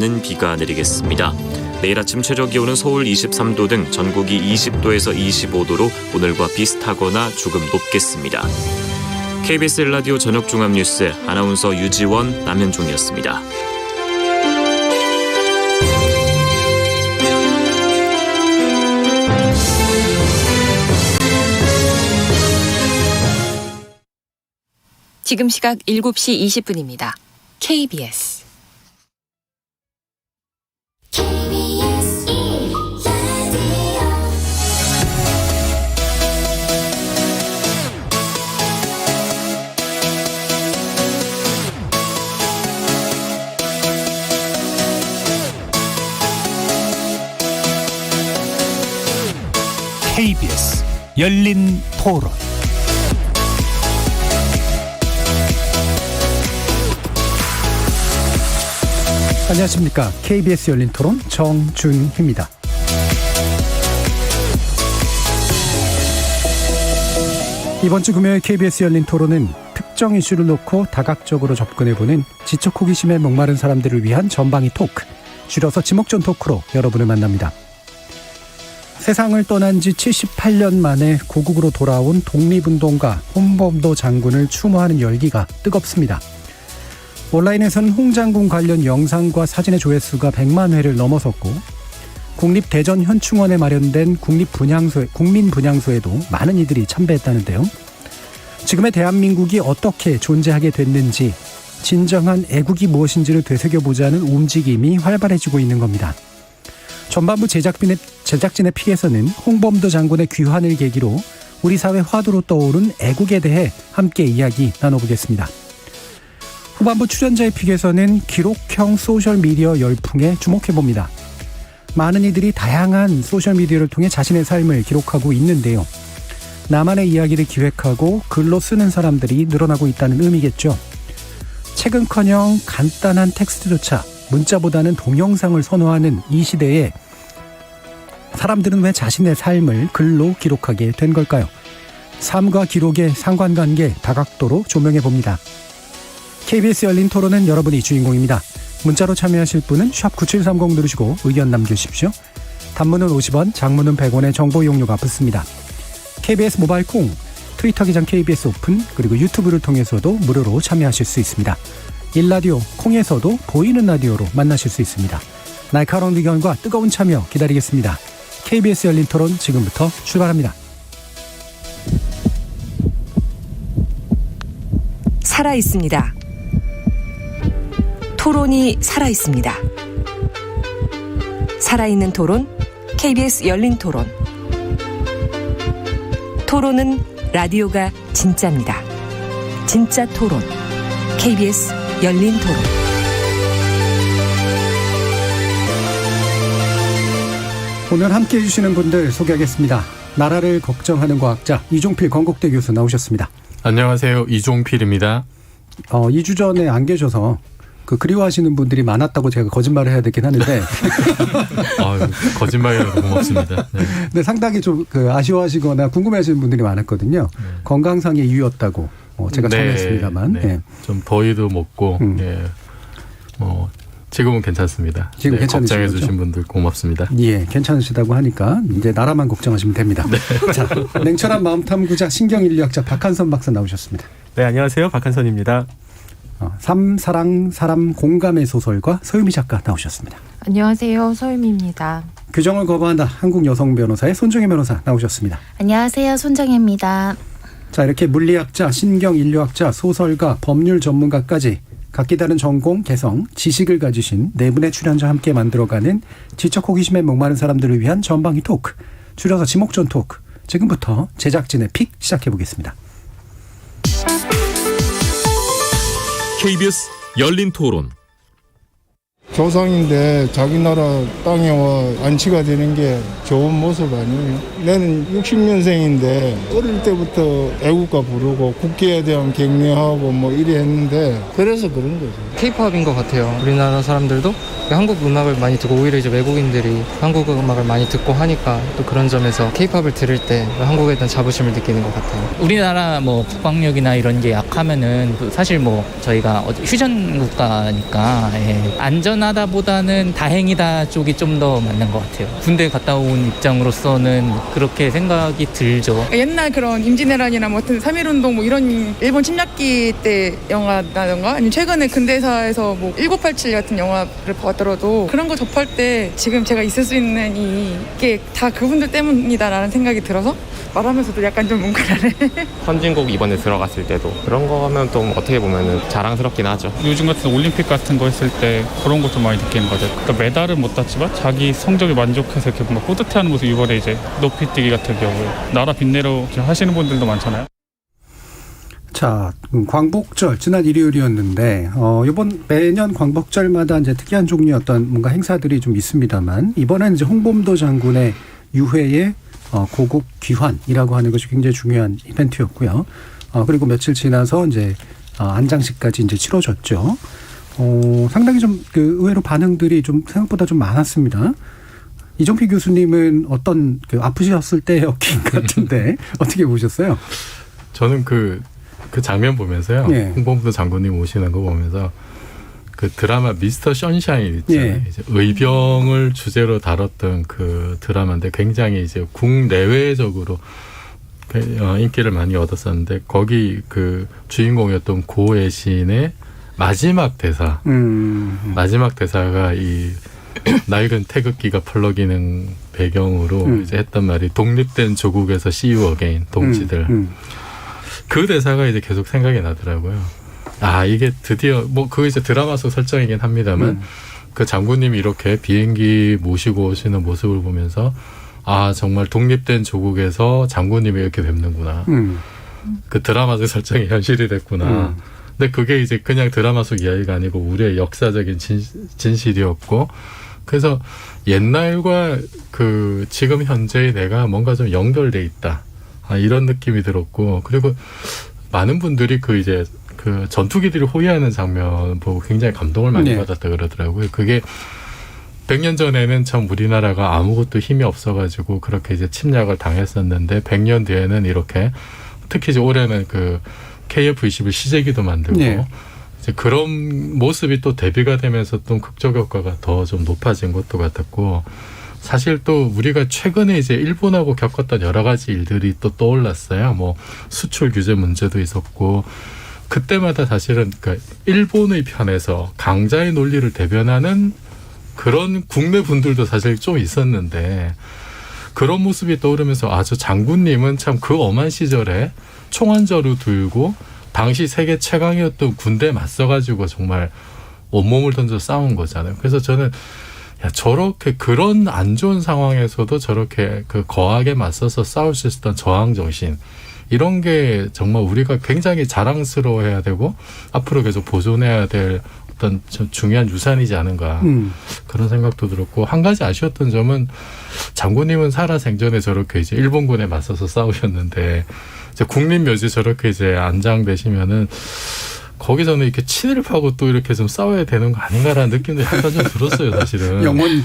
많은 비가 내리겠습니다. 내일 아침 최저 기온은 서울 23도 등 전국이 20도에서 25도로 오늘과 비슷하거나 조금 높겠습니다. KBS 라디오 저녁 종합 뉴스 아나운서 유지원, 남현종이었습니다. 지금 시각 7시 20분입니다. KBS KBS 열린 토론. 안녕하십니까. KBS 열린 토론 정준희입니다. 이번 주 금요일 KBS 열린 토론은 특정 이슈를 놓고 다각적으로 접근해보는 지적 호기심에 목마른 사람들을 위한 전방위 토크, 줄여서 지목전 토크로 여러분을 만납니다. 세상을 떠난 지 78년 만에 고국으로 돌아온 독립운동가 홍범도 장군을 추모하는 열기가 뜨겁습니다. 온라인에서는 홍 장군 관련 영상과 사진의 조회수가 100만 회를 넘어섰고, 국립대전현충원에 마련된 국민분향소에도 많은 이들이 참배했다는데요. 지금의 대한민국이 어떻게 존재하게 됐는지, 진정한 애국이 무엇인지를 되새겨보자는 움직임이 활발해지고 있는 겁니다. 전반부 제작진의 픽에서는 홍범도 장군의 귀환을 계기로 우리 사회 화두로 떠오른 애국에 대해 함께 이야기 나눠보겠습니다. 후반부 출연자의 픽에서는 기록형 소셜미디어 열풍에 주목해봅니다. 많은 이들이 다양한 소셜미디어를 통해 자신의 삶을 기록하고 있는데요. 나만의 이야기를 기획하고 글로 쓰는 사람들이 늘어나고 있다는 의미겠죠. 책은커녕 간단한 텍스트조차 문자보다는 동영상을 선호하는 이 시대에 사람들은 왜 자신의 삶을 글로 기록하게 된 걸까요? 삶과 기록의 상관관계 다각도로 조명해봅니다. KBS 열린 토론은 여러분이 주인공입니다. 문자로 참여하실 분은 샵9730 누르시고 의견 남겨주십시오. 단문은 50원, 장문은 100원의 정보 이용료가 붙습니다. KBS 모바일 콩, 트위터 계정 KBS 오픈, 그리고 유튜브를 통해서도 무료로 참여하실 수 있습니다. 일라디오 콩에서도 보이는 라디오로 만나실 수 있습니다. 날카로운 의견과 뜨거운 참여 기다리겠습니다. KBS 열린 토론 지금부터 출발합니다. 살아있습니다. 토론이 살아있습니다. 살아있는 토론, KBS 열린 토론. 토론은 라디오가 진짜입니다. 진짜 토론, KBS 열린 토론. 오늘 함께해 주시는 분들 소개하겠습니다. 나라를 걱정하는 과학자 이종필 건국대 교수 나오셨습니다. 안녕하세요. 이종필입니다. 2주 전에 안 계셔서 그리워하시는 분들이 많았다고 제가 거짓말을 해야 되긴 하는데 거짓말이라고 고맙습니다. 네. 근데 상당히 좀 아쉬워하시거나 궁금해하시는 분들이 많았거든요. 네. 건강상의 이유였다고 제가 전했습니다만. 네. 좀 더위도 먹고 지금은 괜찮습니다. 지금 괜찮으시죠? 걱정해 주신 분들 고맙습니다. 예, 괜찮으시다고 하니까 이제 나라만 걱정하시면 됩니다. 네. 자, 냉철한 마음 탐구자 신경인류학자 박한선 박사 나오셨습니다. 네, 안녕하세요. 박한선입니다. 사랑, 사람, 공감의 소설가 서유미 작가 나오셨습니다. 안녕하세요. 서유미입니다. 규정을 거부한다. 한국 여성 변호사의 손정혜 변호사 나오셨습니다. 안녕하세요. 손정혜입니다. 자, 이렇게 물리학자, 신경인류학자, 소설가, 법률 전문가까지 각기 다른 전공, 개성, 지식을 가지신 네 분의 출연자와 함께 만들어가는 지적 호기심에 목마른 사람들을 위한 전방위 토크, 줄여서 지목전 토크. 지금부터 제작진의 픽 시작해보겠습니다. KBS 열린 토론. 조상인데 자기 나라 땅에 와 안치가 되는 게 좋은 모습 아니에요? 나는 60년생인데 어릴 때부터 애국가 부르고 국기에 대한 격려하고 이래 했는데 그래서 그런 거죠. K-팝인 것 같아요. 우리나라 사람들도 한국 음악을 많이 듣고 오히려 이제 외국인들이 한국 음악을 많이 듣고 하니까 또 그런 점에서 케이팝을 들을 때 한국에 대한 자부심을 느끼는 것 같아요. 우리나라 뭐 국방력이나 이런 게 약하면은 사실 뭐 저희가 휴전 국가니까 안전하다보다는 다행이다 쪽이 좀 더 맞는 것 같아요. 군대 갔다 온 입장으로서는 그렇게 생각이 들죠. 옛날 그런 임진왜란이나 뭐 같은 3.1운동 뭐 이런 일본 침략기 때 영화라던가 아니면 최근에 근대사에서 뭐 1987 같은 영화를 보더라도 그런 거 접할 때 지금 제가 있을 수 있는 이게 다 그분들 때문이다라는 생각이 들어서 말하면서도 약간 좀 뭉클하네. 선진국 이번에 들어갔을 때도 그런 거 하면 좀 어떻게 보면 자랑스럽긴 하죠. 요즘 같은 올림픽 같은 거 했을 때 그런 것도 많이 느끼는 거죠. 그러니까 메달은 못 땄지만 자기 성적에 만족해서 이렇게 뭔가 뿌듯해하는 모습. 이번에 이제 높이뛰기 같은 경우에 나라 빛내러 하시는 분들도 많잖아요. 자, 광복절 지난 일요일이었는데 이번 매년 광복절마다 이제 특이한 종류의 어떤 뭔가 행사들이 좀 있습니다만 이번에는 이제 홍범도 장군의 유해의 고국 귀환이라고 하는 것이 굉장히 중요한 이벤트였고요. 그리고 며칠 지나서 이제 안장식까지 이제 치러졌죠. 상당히 좀 그 의외로 반응들이 좀 생각보다 좀 많았습니다. 이정필 교수님은 어떤 아프셨을 때였긴 같은데 어떻게 보셨어요? 저는 그 장면 보면서요. 예. 홍범도 장군님 오시는 거 보면서 그 드라마 미스터 선샤인 있잖아요. 예. 이제 의병을 주제로 다뤘던 그 드라마인데 굉장히 이제 국내외적으로 인기를 많이 얻었었는데 거기 그 주인공이었던 고애신의 마지막 대사, 마지막 대사가 이 낡은 태극기가 펄럭이는 배경으로 이제 했던 말이 독립된 조국에서 See you again, 동지들. 그 대사가 이제 계속 생각이 나더라고요. 아, 이게 드디어, 뭐, 그거 이제 드라마 속 설정이긴 합니다만, 그 장군님이 이렇게 비행기 모시고 오시는 모습을 보면서, 아, 정말 독립된 조국에서 장군님이 이렇게 뵙는구나. 그 드라마 속 설정이 현실이 됐구나. 근데 그게 이제 그냥 드라마 속 이야기가 아니고 우리의 역사적인 진실이었고, 그래서 옛날과 그 지금 현재의 내가 뭔가 좀 연결돼 있다. 아, 이런 느낌이 들었고, 그리고 많은 분들이 그 이제 그 전투기들이 호위하는 장면 보고 굉장히 감동을 많이 받았다 그러더라고요. 그게 100년 전에는 참 우리나라가 아무것도 힘이 없어가지고 그렇게 이제 침략을 당했었는데 100년 뒤에는 이렇게 특히 이제 올해는 그 KF-21 시제기도 만들고 이제 그런 모습이 또 대비가 되면서 또 극적 효과가 더 좀 높아진 것도 같았고 사실 또 우리가 최근에 이제 일본하고 겪었던 여러 가지 일들이 또 떠올랐어요. 뭐 수출 규제 문제도 있었고 그때마다 사실은 그러니까 일본의 편에서 강자의 논리를 대변하는 그런 국내 분들도 사실 좀 있었는데 그런 모습이 떠오르면서 아, 저 장군님은 참 그 엄한 시절에 총안저루 들고 당시 세계 최강이었던 군대에 맞서가지고 정말 온몸을 던져 싸운 거잖아요. 그래서 저는 야, 저렇게 그런 안 좋은 상황에서도 저렇게 그 거하게 맞서서 싸울 수 있었던 저항 정신 이런 게 정말 우리가 굉장히 자랑스러워해야 되고 앞으로 계속 보존해야 될 어떤 중요한 유산이지 않은가 그런 생각도 들었고 한 가지 아쉬웠던 점은 장군님은 살아생전에 저렇게 이제 일본군에 맞서서 싸우셨는데 이제 국립묘지 저렇게 이제 안장되시면은 거기서는 이렇게 친일파고 또 이렇게 좀 싸워야 되는 거 아닌가라는 느낌도 약간 좀 들었어요, 사실은. 영원의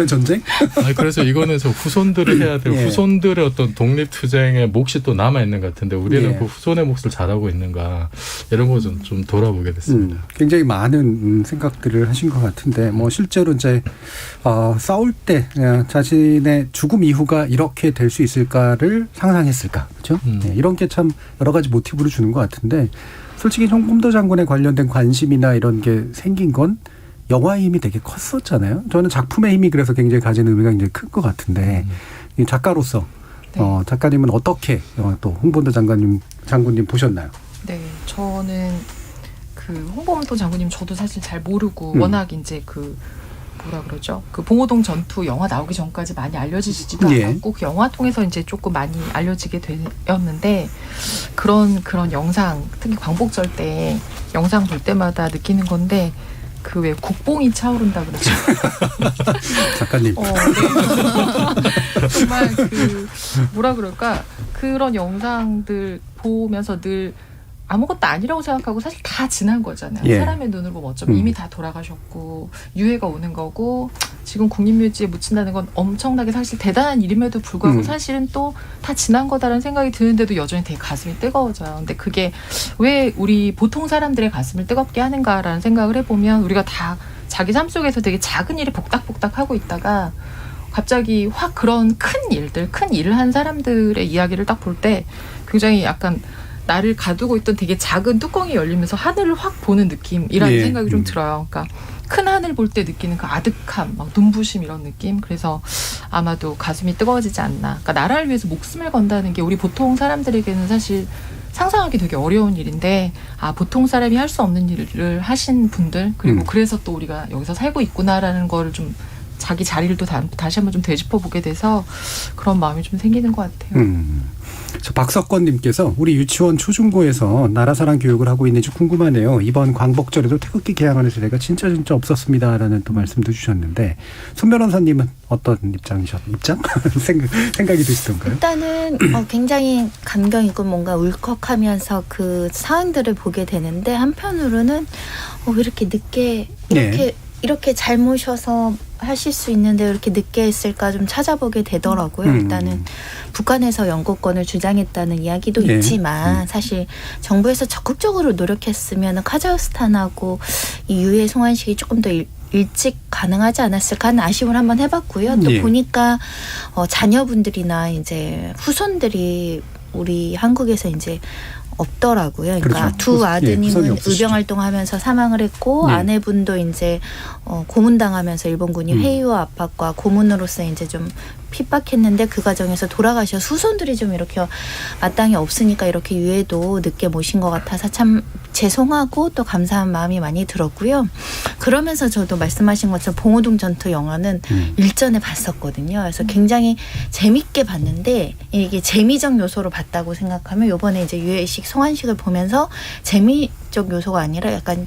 전쟁? 아니, 그래서 이거는 저 후손들이 해야 될 후손들의 어떤 독립투쟁의 몫이 또 남아있는 것 같은데 우리는 그 후손의 몫을 잘하고 있는가 이런 거 좀 돌아보게 됐습니다. 굉장히 많은 생각들을 하신 것 같은데 뭐 실제로 이제 싸울 때 자신의 죽음 이후가 이렇게 될 수 있을까를 상상했을까, 그렇죠? 이런 게 참 여러 가지 모티브를 주는 것 같은데 솔직히 홍범도 장군에 관련된 관심이나 이런 게 생긴 건 영화의 힘이 되게 컸었잖아요. 저는 작품의 힘이 그래서 굉장히 가지는 의미가 굉장히 큰 것 같은데 작가로서 작가님은 어떻게 또 홍범도 장군님 보셨나요? 네, 저는 그 홍범도 장군님 저도 사실 잘 모르고 워낙 이제 그 뭐라 그러죠? 그 봉오동 전투 영화 나오기 전까지 많이 알려지지도 않았고 그 영화 통해서 이제 조금 많이 알려지게 되었는데 그런 영상 특히 광복절 때 영상 볼 때마다 느끼는 건데 그 왜 국뽕이 차오른다 그러죠? 작가님. 네. 정말 그 뭐라 그럴까 그런 영상들 보면서 늘 아무것도 아니라고 생각하고 사실 다 지난 거잖아요. 예. 사람의 눈으로 보면 어쩌면 이미 다 돌아가셨고 유해가 오는 거고 지금 국립묘지에 묻힌다는 건 엄청나게 사실 대단한 일임에도 불구하고 사실은 또 다 지난 거다라는 생각이 드는데도 여전히 되게 가슴이 뜨거워져요. 근데 그게 왜 우리 보통 사람들의 가슴을 뜨겁게 하는가라는 생각을 해보면 우리가 다 자기 삶 속에서 되게 작은 일이 복닥복닥 하고 있다가 갑자기 확 그런 큰 일을 한 사람들의 이야기를 딱 볼 때 굉장히 약간 나를 가두고 있던 되게 작은 뚜껑이 열리면서 하늘을 확 보는 느낌이라는 예. 생각이 좀 들어요. 그러니까 큰 하늘 볼 때 느끼는 그 아득함, 막 눈부심 이런 느낌. 그래서 아마도 가슴이 뜨거워지지 않나. 그러니까 나라를 위해서 목숨을 건다는 게 우리 보통 사람들에게는 사실 상상하기 되게 어려운 일인데 보통 사람이 할 수 없는 일을 하신 분들 그리고 그래서 또 우리가 여기서 살고 있구나라는 거를 좀 자기 자리를 또 다시 한번 좀 되짚어보게 돼서 그런 마음이 좀 생기는 것 같아요. 저 박석권님께서 우리 유치원 초중고에서 나라사랑 교육을 하고 있는지 궁금하네요. 이번 광복절에도 태극기 개항하는 세대가 진짜 없었습니다라는 또 말씀도 주셨는데 손 변호사님은 어떤 입장? 생각이 드시던가요? 일단은 굉장히 감경 있고 뭔가 울컥하면서 그 상황들을 보게 되는데 한편으로는 왜 이렇게 늦게 이렇게 잘 모셔서 하실 수 있는데 왜 이렇게 늦게 했을까 좀 찾아보게 되더라고요. 일단은 북한에서 영구권을 주장했다는 이야기도 있지만 사실 정부에서 적극적으로 노력했으면 카자흐스탄하고 이 유해 송환식이 조금 더 일찍 가능하지 않았을까 하는 아쉬움을 한번 해봤고요. 또 보니까 자녀분들이나 이제 후손들이 우리 한국에서 이제 없더라고요. 그러니까 그렇죠. 두 아드님은 의병 활동하면서 사망을 했고 아내분도 이제 고문당하면서 일본군이 회유와 압박과 고문으로서 이제 좀 핍박했는데 그 과정에서 돌아가셔서 후손들이 좀 이렇게 마땅히 없으니까 이렇게 유해도 늦게 모신 것 같아서 참 죄송하고 또 감사한 마음이 많이 들었고요. 그러면서 저도 말씀하신 것처럼 봉오동 전투 영화는 일전에 봤었거든요. 그래서 굉장히 재밌게 봤는데 이게 재미적 요소로 봤다고 생각하면 이번에 이제 유해식 송환식을 보면서 재미적 요소가 아니라 약간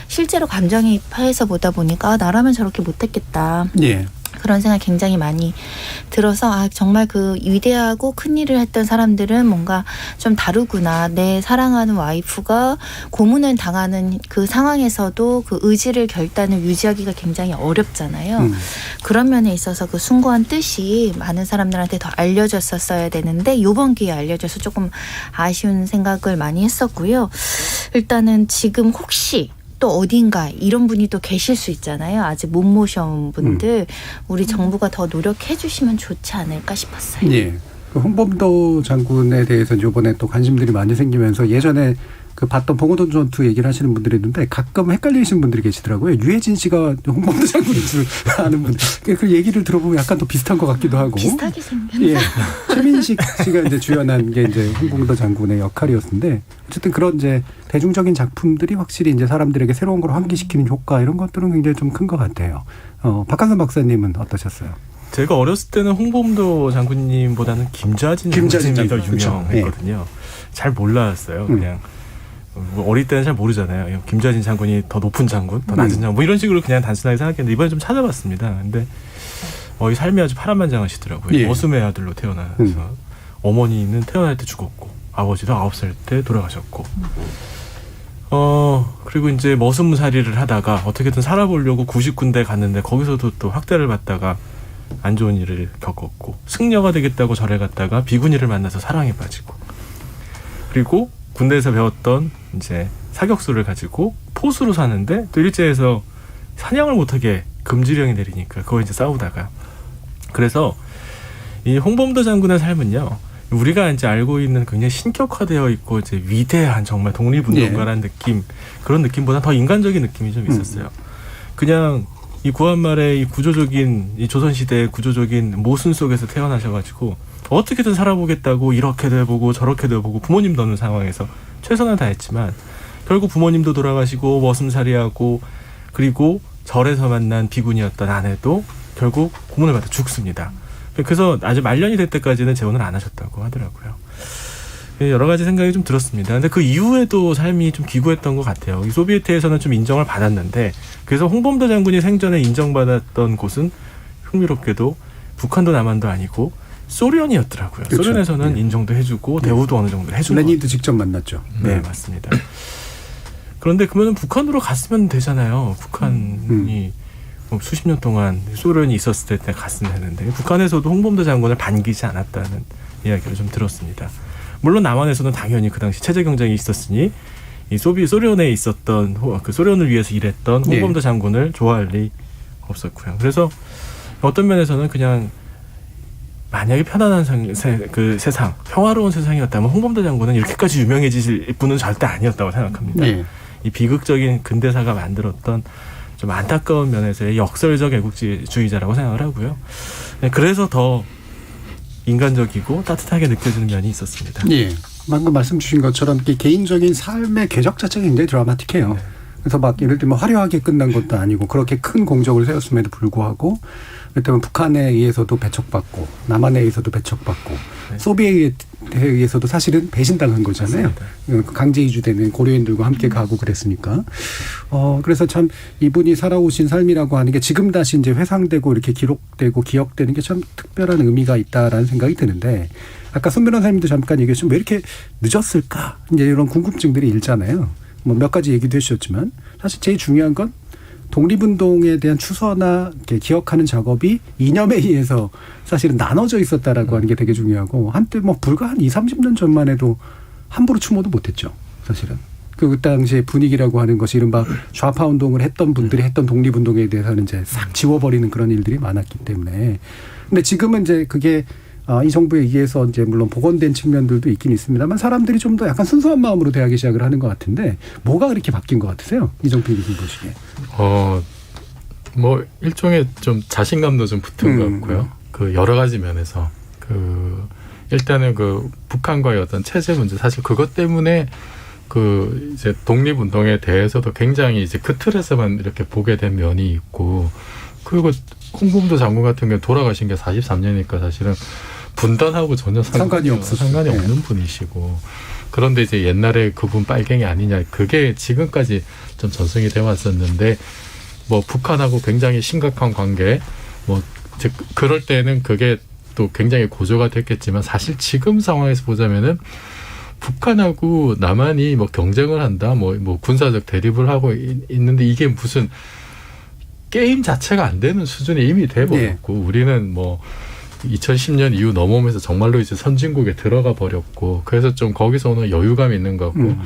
실제로 감정이입해서 보다 보니까 나라면 저렇게 못했겠다. 그런 생각 굉장히 많이 들어서 정말 그 위대하고 큰 일을 했던 사람들은 뭔가 좀 다르구나. 내 사랑하는 와이프가 고문을 당하는 그 상황에서도 그 의지를 결단을 유지하기가 굉장히 어렵잖아요. 그런 면에 있어서 그 숭고한 뜻이 많은 사람들한테 더 알려졌었어야 되는데 이번 기회에 알려져서 조금 아쉬운 생각을 많이 했었고요. 일단은 지금 혹시 또 어딘가 이런 분이 또 계실 수 있잖아요. 아직 못 모셔온 분들 우리 정부가 더 노력해 주시면 좋지 않을까 싶었어요. 그 홍범도 장군에 대해서 이번에 또 관심들이 많이 생기면서 예전에 그 봤던 봉오동 전투 얘기를 하시는 분들이 있는데 가끔 헷갈리시는 분들이 계시더라고요. 유해진 씨가 홍범도 장군인 줄 아는 분들. 그 얘기를 들어보면 약간 또 비슷한 것 같기도 하고. 비슷하게 생겼나? 최민식 씨가 이제 주연한 게 이제 홍범도 장군의 역할이었는데 어쨌든 그런 이제 대중적인 작품들이 확실히 이제 사람들에게 새로운 걸 환기시키는 효과 이런 것들은 굉장히 좀 큰 것 같아요. 박한선 박사님은 어떠셨어요? 제가 어렸을 때는 홍범도 장군님보다는 김좌진 장군님이 더 유명했거든요. 잘 몰랐어요. 그냥 어릴 때는 잘 모르잖아요. 김좌진 장군이 더 높은 장군, 더 낮은 장군 뭐 이런 식으로 그냥 단순하게 생각했는데 이번에 좀 찾아봤습니다. 근데 이 삶이 아주 파란만장하시더라고요. 머슴의 아들로 태어나서 어머니는 태어날 때 죽었고 아버지도 9살 때 돌아가셨고 그리고 이제 머슴살이를 하다가 어떻게든 살아보려고 90군데 갔는데 거기서도 또 학대를 받다가 안 좋은 일을 겪었고 승려가 되겠다고 절에 갔다가 비구니를 만나서 사랑에 빠지고 그리고 군대에서 배웠던 이제 사격수를 가지고 포수로 사는데 또 일제에서 사냥을 못하게 금지령이 내리니까 그거 이제 싸우다가 그래서 이 홍범도 장군의 삶은요 우리가 이제 알고 있는 굉장히 신격화되어 있고 이제 위대한 정말 독립운동가라는 느낌 그런 느낌보다 더 인간적인 느낌이 좀 있었어요. 그냥 이 구한말의 이 구조적인 이 조선시대의 구조적인 모순 속에서 태어나셔가지고 어떻게든 살아보겠다고 이렇게도 해보고 저렇게도 해보고 부모님도 없는 상황에서 최선을 다했지만 결국 부모님도 돌아가시고 머슴살이하고 그리고 절에서 만난 비군이었던 아내도 결국 고문을 받아 죽습니다. 그래서 아주 말년이 될 때까지는 재혼을 안 하셨다고 하더라고요. 여러 가지 생각이 좀 들었습니다. 근데 그 이후에도 삶이 좀 기구했던 것 같아요. 이 소비에트에서는 좀 인정을 받았는데 그래서 홍범도 장군이 생전에 인정받았던 곳은 흥미롭게도 북한도 남한도 아니고 소련이었더라고요. 그렇죠. 소련에서는 네. 인정도 해주고 대우도 어느 정도 해주고. 레닌도 직접 만났죠. 네, 맞습니다. 그런데 그러면 북한으로 갔으면 되잖아요. 북한이 뭐 수십 년 동안 소련이 있었을 때 갔으면 되는데 북한에서도 홍범도 장군을 반기지 않았다는 이야기를 좀 들었습니다. 물론 남한에서는 당연히 그 당시 체제 경쟁이 있었으니 이 소련에 있었던 그 소련을 위해서 일했던 홍범도 장군을 좋아할 리 없었고요. 그래서 어떤 면에서는 그냥 만약에 편안한 세상, 평화로운 세상이었다면 홍범도 장군은 이렇게까지 유명해지실 분은 절대 아니었다고 생각합니다. 이 비극적인 근대사가 만들었던 좀 안타까운 면에서의 역설적 애국주의자라고 생각을 하고요. 그래서 더 인간적이고 따뜻하게 느껴지는 면이 있었습니다. 예. 방금 말씀 주신 것처럼 개인적인 삶의 궤적 자체가 굉장히 드라마틱해요. 네. 그래서 막 예를 들면 화려하게 끝난 것도 아니고 그렇게 큰 공적을 세웠음에도 불구하고 그렇다면 북한에 의해서도 배척받고 남한에 의해서도 배척받고 소비에트에 의해서도 사실은 배신당한 거잖아요. 맞습니다. 강제 이주되는 고려인들과 함께 가고 그랬으니까. 그래서 참 이분이 살아오신 삶이라고 하는 게 지금 다시 이제 회상되고 이렇게 기록되고 기억되는 게 참 특별한 의미가 있다라는 생각이 드는데 아까 손 변호사님도 잠깐 얘기했지만 왜 이렇게 늦었을까? 이제 이런 궁금증들이 일잖아요. 뭐 몇 가지 얘기도 해주셨지만 사실 제일 중요한 건 독립운동에 대한 추서나 이렇게 기억하는 작업이 이념에 의해서 사실은 나눠져 있었다라고 하는 게 되게 중요하고 한때 뭐 불과 한 20-30년 전만 해도 함부로 추모도 못했죠. 사실은. 그 당시의 분위기라고 하는 것이 이른바 좌파 운동을 했던 분들이 했던 독립운동에 대해서는 이제 싹 지워버리는 그런 일들이 많았기 때문에. 근데 지금은 이제 그게 이 정부에 의해서 이제 물론 복원된 측면들도 있긴 있습니다만 사람들이 좀 더 약간 순수한 마음으로 대하기 시작을 하는 것 같은데 뭐가 그렇게 바뀐 것 같으세요? 이정필 교수님 보시기에. 뭐 일종의 좀 자신감도 좀 붙은 것 같고요. 그 여러 가지 면에서 일단은 그 북한과의 어떤 체제 문제 사실 그것 때문에 그 이제 독립운동에 대해서도 굉장히 이제 그 틀에서만 이렇게 보게 된 면이 있고 그리고 홍범도 장군 같은 경우 돌아가신 게 43년이니까 사실은 분단하고 전혀 상관이 없는 분이시고 그런데 이제 옛날에 그분 빨갱이 아니냐 그게 지금까지 좀 전승이 돼 왔었는데 뭐 북한하고 굉장히 심각한 관계 뭐 그럴 때는 그게 또 굉장히 고조가 됐겠지만 사실 지금 상황에서 보자면은 북한하고 남한이 뭐 경쟁을 한다 뭐 군사적 대립을 하고 있는데 이게 무슨 게임 자체가 안 되는 수준이 이미 돼버렸고 우리는 뭐 2010년 이후 넘어오면서 정말로 이제 선진국에 들어가 버렸고 그래서 좀 거기서 오는 여유감이 있는 것 같고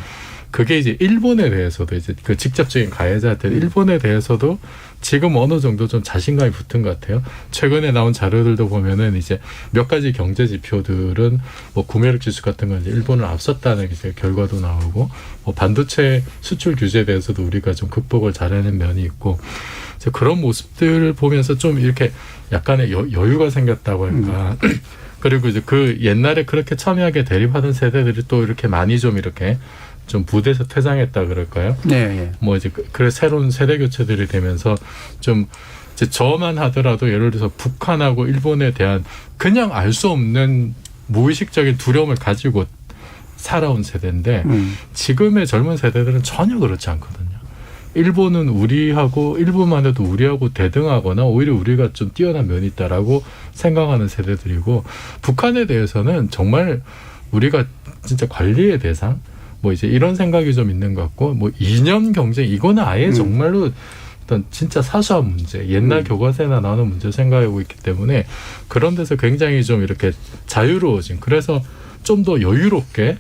그게 이제 일본에 대해서도 이제 그 직접적인 가해자들 일본에 대해서도 지금 어느 정도 좀 자신감이 붙은 것 같아요. 최근에 나온 자료들도 보면은 이제 몇 가지 경제 지표들은 뭐 구매력 지수 같은 건 이제 일본을 앞섰다는 이제 결과도 나오고 뭐 반도체 수출 규제에 대해서도 우리가 좀 극복을 잘하는 면이 있고 그런 모습들을 보면서 좀 이렇게 약간의 여유가 생겼다고 할까. 그리고 이제 그 옛날에 그렇게 첨예하게 대립하던 세대들이 또 이렇게 많이 좀 이렇게 좀 부대에서 퇴장했다 그럴까요? 네. 뭐 이제 그래 새로운 세대 교체들이 되면서 좀 이제 저만 하더라도 예를 들어서 북한하고 일본에 대한 그냥 알 수 없는 무의식적인 두려움을 가지고 살아온 세대인데 지금의 젊은 세대들은 전혀 그렇지 않거든요. 일본은 우리하고 일본만 해도 우리하고 대등하거나 오히려 우리가 좀 뛰어난 면이 있다라고 생각하는 세대들이고 북한에 대해서는 정말 우리가 진짜 관리의 대상 뭐 이제 이런 생각이 좀 있는 것 같고 뭐 이념 경쟁 이거는 아예 정말로 어떤 진짜 사소한 문제 옛날 교과서에나 나오는 문제 생각하고 있기 때문에 그런 데서 굉장히 좀 이렇게 자유로워진 그래서 좀 더 여유롭게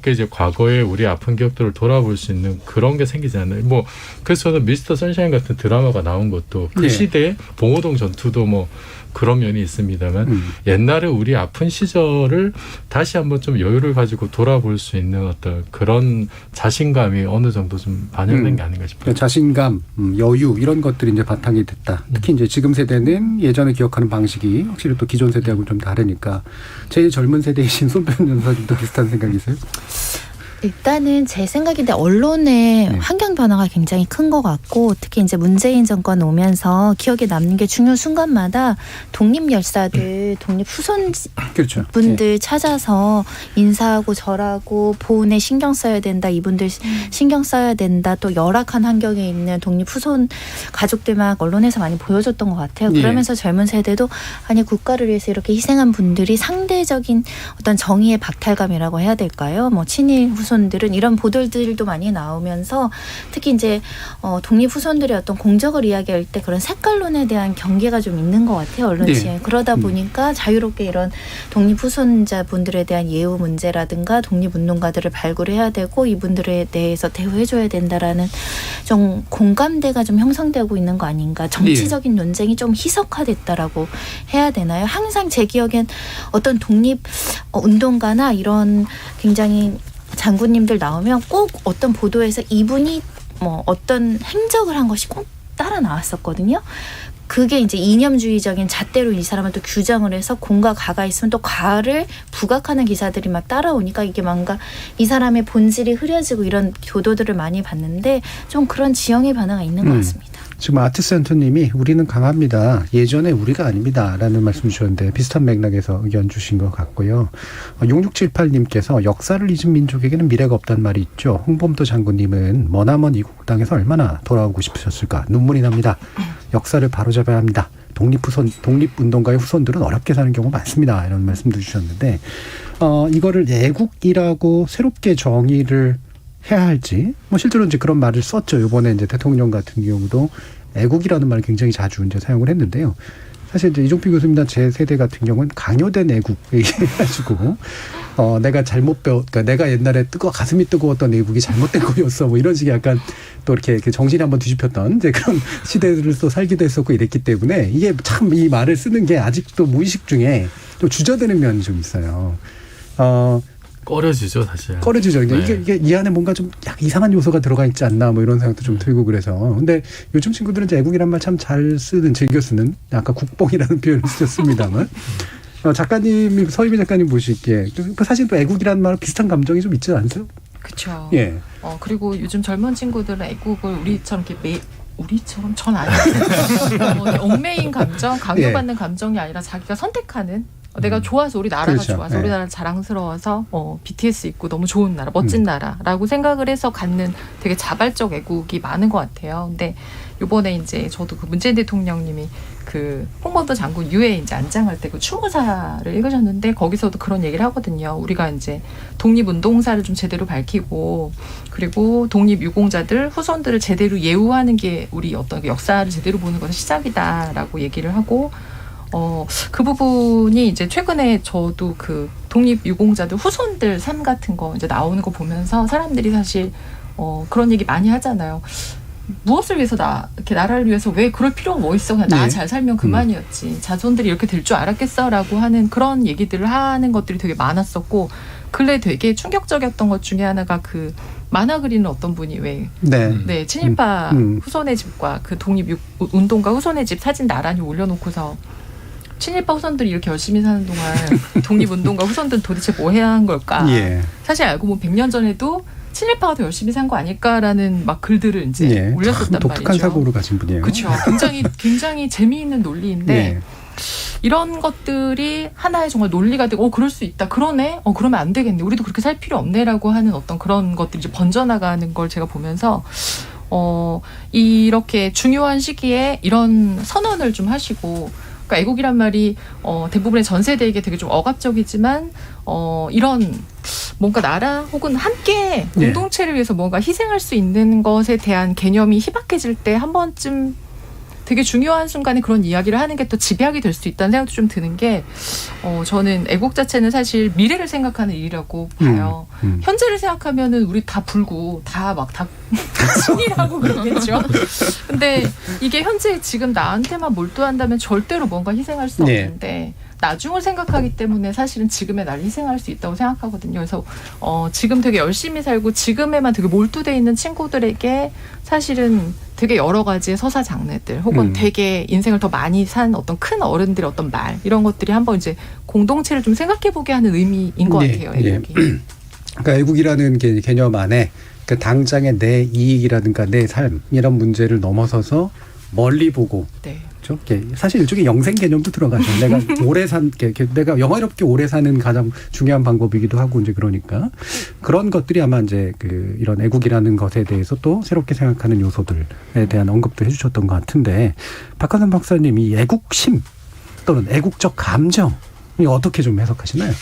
이제 과거에 우리 아픈 기억들을 돌아볼 수 있는 그런 게 생기지 않나요? 뭐 그래서 저는 미스터 선샤인 같은 드라마가 나온 것도 그 시대에 봉오동 전투도 뭐 그런 면이 있습니다만 옛날에 우리 아픈 시절을 다시 한번 좀 여유를 가지고 돌아볼 수 있는 어떤 그런 자신감이 어느 정도 좀 반영된 게 아닌가 싶어요. 자신감, 여유 이런 것들이 이제 바탕이 됐다. 특히 이제 지금 세대는 예전에 기억하는 방식이 확실히 또 기존 세대하고 좀 다르니까 제일 젊은 세대이신 손 변호사님도 비슷한 생각이세요? 일단은 제 생각인데 언론의 네. 환경 변화가 굉장히 큰 것 같고 특히 이제 문재인 정권 오면서 기억에 남는 게 중요 순간마다 독립 열사들, 독립 후손 그렇죠. 분들 찾아서 인사하고 절하고 보훈에 신경 써야 된다. 이분들 신경 써야 된다. 또 열악한 환경에 있는 독립 후손 가족들 막 언론에서 많이 보여줬던 것 같아요. 예. 그러면서 젊은 세대도 아니 국가를 위해서 이렇게 희생한 분들이 상대적인 어떤 정의의 박탈감이라고 해야 될까요? 뭐 친일 후손들은 이런 보도들도 많이 나오면서 특히 이제 독립 후손들의 어떤 공적을 이야기할 때 그런 색깔론에 대한 경계가 좀 있는 것 같아요. 언론시에. 네. 그러다 보니까 자유롭게 이런 독립 후손자 분들에 대한 예우 문제라든가 독립운동가들을 발굴해야 되고 이분들에 대해서 대우해줘야 된다라는 좀 공감대가 좀 형성되고 있는 거 아닌가. 정치적인 논쟁이 좀 희석화됐다라고 해야 되나요? 항상 제 기억엔 어떤 독립 운동가나 이런 굉장히 장군님들 나오면 꼭 어떤 보도에서 이분이 뭐 어떤 행적을 한 것이 꼭 따라 나왔었거든요. 그게 이제 이념주의적인 잣대로 이 사람을 또 규정을 해서 공과 가가 있으면 또 가를 부각하는 기사들이 막 따라오니까 이게 뭔가 이 사람의 본질이 흐려지고 이런 교도들을 많이 봤는데 좀 그런 지형의 변화가 있는 것 같습니다. 지금 아트센터님이 우리는 강합니다. 예전에 우리가 아닙니다. 라는 말씀 주셨는데 비슷한 맥락에서 의견 주신 것 같고요. 6678님께서 역사를 잊은 민족에게는 미래가 없다는 말이 있죠. 홍범도 장군님은 머나먼 이국 땅에서 얼마나 돌아오고 싶으셨을까. 눈물이 납니다. 역사를 바로잡아야 합니다. 독립운동가의 후손들은 어렵게 사는 경우가 많습니다. 이런 말씀도 주셨는데 이거를 애국이라고 새롭게 정의를 해야 할지, 뭐 실제로 이제 그런 말을 썼죠. 이번에 이제 대통령 같은 경우도 애국이라는 말을 굉장히 자주 이제 사용을 했는데요. 사실 이제 이종필 교수님이나 제 세대 같은 경우는 강요된 애국 얘기해가지고 내가 잘못 그러니까 내가 옛날에 가슴이 뜨거웠던 애국이 잘못된 거였어. 뭐 이런 식의 약간 또 이렇게 정신이 한번 뒤집혔던 이제 그런 시대를 또 살기도 했었고 이랬기 때문에 이게 참 이 말을 쓰는 게 아직도 무의식 중에 좀 주저되는 면이 좀 있어요. 꺼려지죠, 사실. 꺼려지죠. 네. 이게 이 안에 뭔가 좀 이상한 요소가 들어가 있지 않나 뭐 이런 생각도 좀 들고 그래서. 근데 요즘 친구들은 이제 애국이란 말 참 잘 쓰는, 즐겨 쓰는, 아까 국뽕이라는 표현을 쓰셨습니다만. 작가님이, 서희미 작가님 보시기에 사실 또 애국이라는 말 비슷한 감정이 좀 있지 않으세요? 그렇죠. 예. 그리고 요즘 젊은 친구들은 애국을 우리처럼 이렇게 우리처럼 전 아니에요. 얽매인 감정, 강요받는 감정이 아니라 자기가 선택하는 내가 좋아서 우리 나라가 그렇죠. 좋아서 우리 나라 자랑스러워서 BTS 있고 너무 좋은 나라, 멋진 나라라고 생각을 해서 갖는 되게 자발적 애국이 많은 것 같아요. 근데 이번에 이제 저도 그 문재인 대통령님이 그 홍범도 장군 유해 이제 안장할 때 그 추모사를 읽으셨는데 거기서도 그런 얘기를 하거든요. 우리가 이제 독립운동사를 좀 제대로 밝히고 그리고 독립유공자들 후손들을 제대로 예우하는 게 우리 어떤 역사를 제대로 보는 것의 시작이다라고 얘기를 하고. 그 부분이 이제 최근에 저도 그 독립유공자들 후손들 삶 같은 거 이제 나오는 거 보면서 사람들이 사실 그런 얘기 많이 하잖아요. 무엇을 위해서 이렇게 나라를 위해서 왜 그럴 필요가 뭐 있어? 그냥 나 잘 살면 그만이었지. 자손들이 이렇게 될 줄 알았겠어라고 하는 그런 얘기들을 하는 것들이 되게 많았었고 근래 되게 충격적이었던 것 중에 하나가 그 만화 그리는 어떤 분이 왜 친일파 후손의 집과 그 독립운동가 후손의 집 사진 나란히 올려놓고서 친일파 후손들이 이렇게 열심히 사는 동안 독립운동가 후손들은 도대체 뭐 해야 한 걸까? 예. 사실 알고 보면 100년 전에도 친일파가 더 열심히 산 거 아닐까라는 막 글들을 이제 올렸었단 말이죠. 독특한 사고를 가진 분이에요. 그렇죠. 굉장히 재미있는 논리인데 이런 것들이 하나의 정말 논리가 되고 그럴 수 있다. 그러네. 그러면 안 되겠네. 우리도 그렇게 살 필요 없네라고 하는 어떤 그런 것들이 이제 번져나가는 걸 제가 보면서 이렇게 중요한 시기에 이런 선언을 좀 하시고 그러니까 애국이란 말이 대부분의 전 세대에게 되게 좀 억압적이지만 이런 뭔가 나라 혹은 함께 공동체를 위해서 뭔가 희생할 수 있는 것에 대한 개념이 희박해질 때 한 번쯤 되게 중요한 순간에 그런 이야기를 하는 게 또 집약이 될 수 있다는 생각도 좀 드는 게 저는 애국 자체는 사실 미래를 생각하는 일이라고 봐요. 현재를 생각하면은 우리 다 불고 다 친일하고 그러겠죠. 근데 이게 현재 지금 나한테만 몰두한다면 절대로 뭔가 희생할 수 없는데 나중을 생각하기 때문에 사실은 지금의 나를 희생할 수 있다고 생각하거든요. 그래서 지금 되게 열심히 살고 지금에만 되게 몰두돼 있는 친구들에게 사실은 되게 여러 가지의 서사 장르들 혹은 되게 인생을 더 많이 산 어떤 큰 어른들의 어떤 말 이런 것들이 한번 이제 공동체를 좀 생각해보게 하는 의미인 것 같아요. 애국이. 그러니까 애국이라는 개념 안에 그 당장의 내 이익이라든가 내 삶 이런 문제를 넘어서서 멀리 보고 네. 그렇죠? 사실 일종의 영생 개념도 들어가죠. 내가 내가 영화롭게 오래 사는 가장 중요한 방법이기도 하고 이제 그러니까 그런 것들이 아마 이제 이런 애국이라는 것에 대해서 또 새롭게 생각하는 요소들에 대한 언급도 해주셨던 것 같은데 박한선 박사님 이 애국심 또는 애국적 감정이 어떻게 좀 해석하시나요?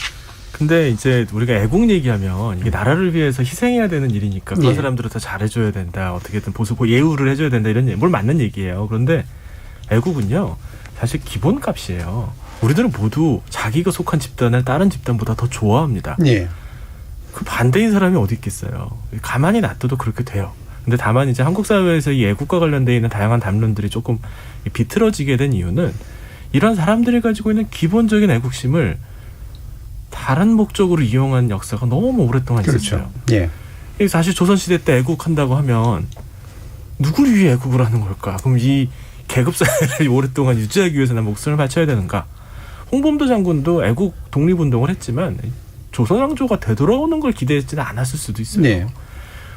근데 이제 우리가 애국 얘기하면 이게 나라를 위해서 희생해야 되는 일이니까 그런 사람들을 더 잘해줘야 된다. 어떻게든 예우를 해줘야 된다. 이런 뭘 맞는 얘기예요. 그런데 애국은요. 사실 기본값이에요. 우리들은 모두 자기가 속한 집단을 다른 집단보다 더 좋아합니다. 예. 그 반대인 사람이 어디 있겠어요. 가만히 놔둬도 그렇게 돼요. 근데 다만 이제 한국 사회에서 이 애국과 관련되어 있는 다양한 담론들이 조금 비틀어지게 된 이유는 이런 사람들이 가지고 있는 기본적인 애국심을 다른 목적으로 이용한 역사가 너무 오랫동안 있었어요. 그렇죠. 예. 사실 조선시대 때 애국한다고 하면 누구를 위해 애국을 하는 걸까? 그럼 이 계급사회를 오랫동안 유지하기 위해서는 목숨을 바쳐야 되는가? 홍범도 장군도 애국 독립운동을 했지만 조선왕조가 되돌아오는 걸 기대했지는 않았을 수도 있어요. 네.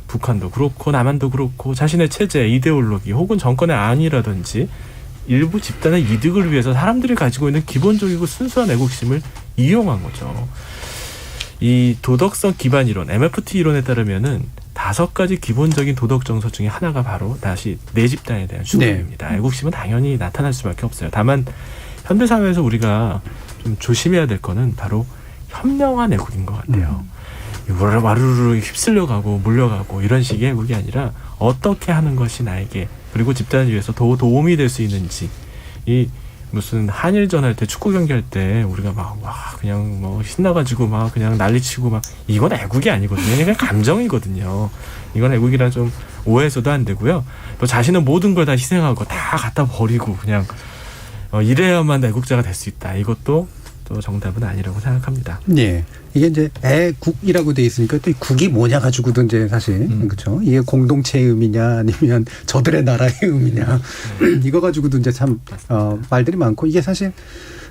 북한도 그렇고 남한도 그렇고 자신의 체제, 이데올로기 혹은 정권의 안위라든지 일부 집단의 이득을 위해서 사람들이 가지고 있는 기본적이고 순수한 애국심을 이용한 거죠. 이 도덕성 기반 이론, MFT 이론에 따르면은 5가지 기본적인 도덕 정서 중에 하나가 바로 다시 내 집단에 대한 죽음입니다. 네. 애국심은 당연히 나타날 수밖에 없어요. 다만 현대 사회에서 우리가 좀 조심해야 될 거는 바로 현명한 애국인 것 같아요. 와르르 휩쓸려가고 몰려가고 이런 식의 애국이 아니라 어떻게 하는 것이 나에게 그리고 집단을 위해서 더 도움이 될 수 있는지. 이 무슨 한일전 할 때 축구 경기 할 때 우리가 그냥 신나가지고 그냥 난리치고 이건 애국이 아니거든요. 그냥 감정이거든요. 이건 애국이라 좀 오해해서도 안 되고요. 또 자신은 모든 걸 다 희생하고 다 갖다 버리고 그냥 이래야만 애국자가 될 수 있다. 이것도 또 정답은 아니라고 생각합니다. 예. 이게 이제 애국이라고 돼 있으니까 또 이 국이 뭐냐 가지고도 이제 사실 그렇죠. 이게 공동체의 의미냐 아니면 저들의 나라의 의미냐 이거 가지고도 이제 참 말들이 많고 이게 사실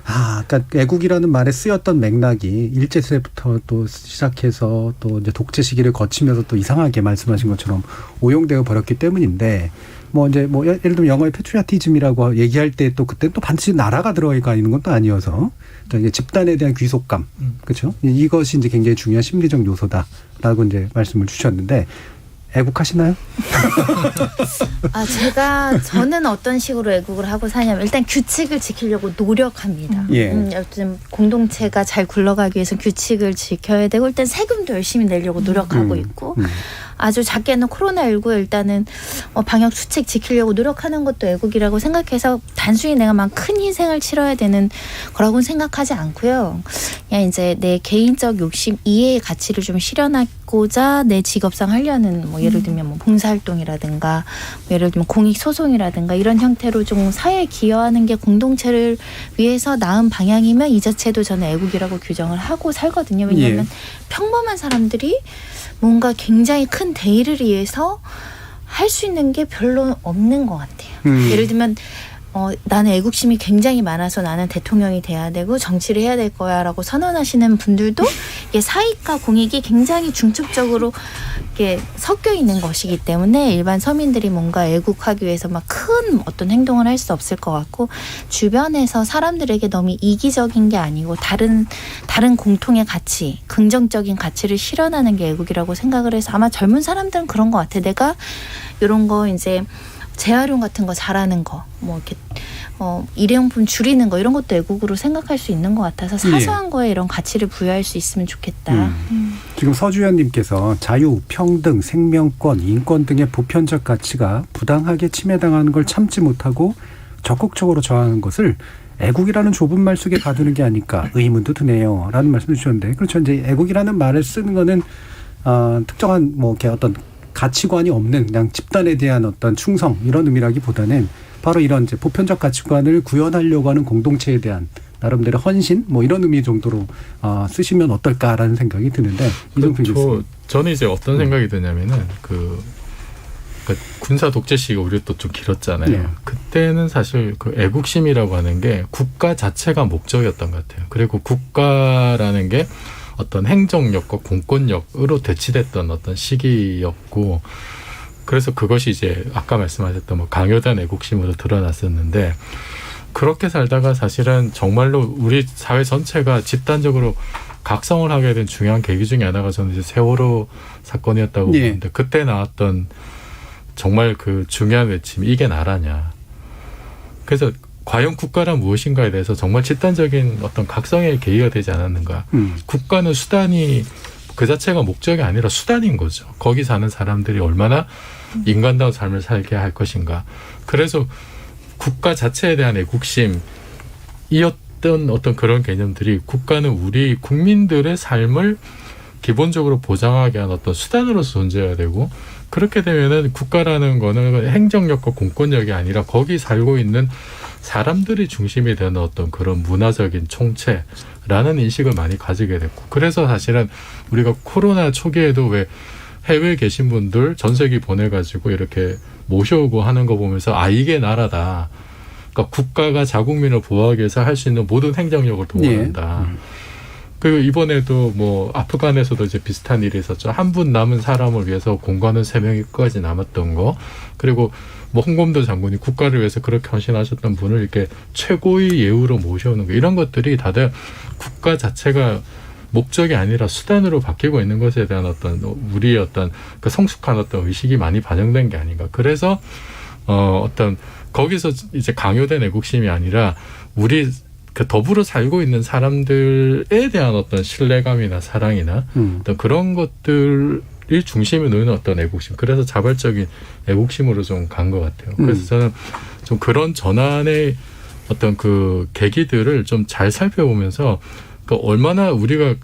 그러니까 애국이라는 말에 쓰였던 맥락이 일제시대부터 또 시작해서 또 이제 독재 시기를 거치면서 또 이상하게 말씀하신 것처럼 오용되어 버렸기 때문인데. 예를 들면 영어의 패트리어티즘이라고 얘기할 때 또 그때 또 반드시 나라가 들어가 있는 건 또 아니어서 이제 집단에 대한 귀속감, 그렇죠? 이것이 이제 굉장히 중요한 심리적 요소다라고 이제 말씀을 주셨는데 애국하시나요? 저는 어떤 식으로 애국을 하고 사냐면 일단 규칙을 지키려고 노력합니다. 요즘 공동체가 잘 굴러가기 위해서 규칙을 지켜야 되고 일단 세금도 열심히 내려고 노력하고 있고 아주 작게는 코로나19 일단은 방역 수칙 지키려고 노력하는 것도 애국이라고 생각해서 단순히 내가 막 큰 희생을 치러야 되는 거라고는 생각하지 않고요. 그냥 이제 내 개인적 욕심 이해의 가치를 좀 실현하고자 내 직업상 하려는 예를 들면 봉사활동이라든가 예를 들면 공익소송이라든가 이런 형태로 좀 사회에 기여하는 게 공동체를 위해서 나은 방향이면 이 자체도 저는 애국이라고 규정을 하고 살거든요. 왜냐하면 평범한 사람들이 뭔가 굉장히 큰 대의를 위해서 할 수 있는 게 별로 없는 것 같아요. 예를 들면 나는 애국심이 굉장히 많아서 나는 대통령이 돼야 되고 정치를 해야 될 거야 라고 선언하시는 분들도 이게 사익과 공익이 굉장히 중첩적으로 이렇게 섞여 있는 것이기 때문에 일반 서민들이 뭔가 애국하기 위해서 큰 어떤 행동을 할 수 없을 것 같고 주변에서 사람들에게 너무 이기적인 게 아니고 다른 공통의 가치, 긍정적인 가치를 실현하는 게 애국이라고 생각을 해서 아마 젊은 사람들은 그런 것 같아. 내가 이런 거 이제 재활용 같은 거 잘하는 거, 이렇게 일회용품 줄이는 거 이런 것도 애국으로 생각할 수 있는 것 같아서 사소한 거에 이런 가치를 부여할 수 있으면 좋겠다. 지금 서주현님께서 자유, 평등, 생명권, 인권 등의 보편적 가치가 부당하게 침해당하는 걸 참지 못하고 적극적으로 저항하는 것을 애국이라는 좁은 말 속에 가두는 게 아닐까 의문도 드네요. 라는 말씀을 주셨는데 그렇죠. 이제 애국이라는 말을 쓰는 거는 특정한 이렇게 어떤 가치관이 없는 그냥 집단에 대한 어떤 충성 이런 의미라기보다는 바로 이런 이제 보편적 가치관을 구현하려고 하는 공동체에 대한 나름대로 헌신 이런 의미 정도로 쓰시면 어떨까라는 생각이 드는데 이종필 교수님. 저는 이제 어떤 생각이 드냐면은 군사 독재 시기가 우리 또 좀 길었잖아요. 그때는 사실 그 애국심이라고 하는 게 국가 자체가 목적이었던 것 같아요. 그리고 국가라는 게 어떤 행정력과 공권력으로 대치됐던 어떤 시기였고, 그래서 그것이 이제 아까 말씀하셨던 뭐 강요된 애국심으로 드러났었는데, 그렇게 살다가 사실은 정말로 우리 사회 전체가 집단적으로 각성을 하게 된 중요한 계기 중에 하나가 저는 이제 세월호 사건이었다고 보는데, 그때 나왔던 정말 그 중요한 외침이 이게 나라냐. 그래서 과연 국가란 무엇인가에 대해서 정말 집단적인 어떤 각성의 계기가 되지 않았는가. 국가는 수단이 그 자체가 목적이 아니라 수단인 거죠. 거기 사는 사람들이 얼마나 인간다운 삶을 살게 할 것인가. 그래서 국가 자체에 대한 애국심이었던 어떤 그런 개념들이 국가는 우리 국민들의 삶을 기본적으로 보장하게 한 어떤 수단으로서 존재해야 되고, 그렇게 되면은 국가라는 거는 행정력과 공권력이 아니라 거기 살고 있는 사람들이 중심이 되는 어떤 그런 문화적인 총체라는 인식을 많이 가지게 됐고, 그래서 사실은 우리가 코로나 초기에도 왜 해외에 계신 분들 전세기 보내가지고 이렇게 모셔오고 하는 거 보면서 이게 나라다. 그러니까 국가가 자국민을 보호하기 위해서 할 수 있는 모든 행정력을 동원한다. 그리고 이번에도 뭐 아프간에서도 이제 비슷한 일이 있었죠. 한 분 남은 사람을 위해서 공관원 3명까지 남았던 거. 그리고 뭐 홍범도 장군이 국가를 위해서 그렇게 헌신하셨던 분을 이렇게 최고의 예우로 모셔오는 거. 이런 것들이 다들 국가 자체가 목적이 아니라 수단으로 바뀌고 있는 것에 대한 어떤 우리의 어떤 그 성숙한 어떤 의식이 많이 반영된 게 아닌가. 그래서 어떤 거기서 이제 강요된 애국심이 아니라 우리 그 더불어 살고 있는 사람들에 대한 어떤 신뢰감이나 사랑이나 어떤 그런 것들이 중심에 놓이는 어떤 애국심. 그래서 자발적인 애국심으로 좀 간 것 같아요. 그래서 저는 좀 그런 전환의 어떤 그 계기들을 좀 잘 살펴보면서 그 얼마나 우리가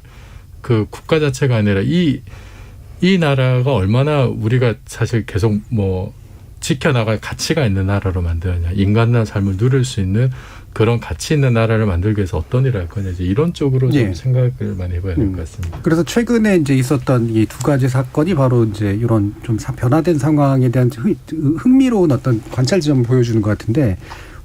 그 국가 자체가 아니라 이 나라가 얼마나 우리가 사실 계속 뭐 지켜나갈 가치가 있는 나라로 만들었냐, 인간다운 삶을 누릴 수 있는 그런 가치 있는 나라를 만들기 위해서 어떤 일을 할 거냐, 이제 이런 쪽으로 좀 생각을 많이 해봐야 될 것 같습니다. 그래서 최근에 이제 있었던 이 두 가지 사건이 바로 이제 이런 좀 변화된 상황에 대한 흥미로운 어떤 관찰 지점을 보여주는 것 같은데,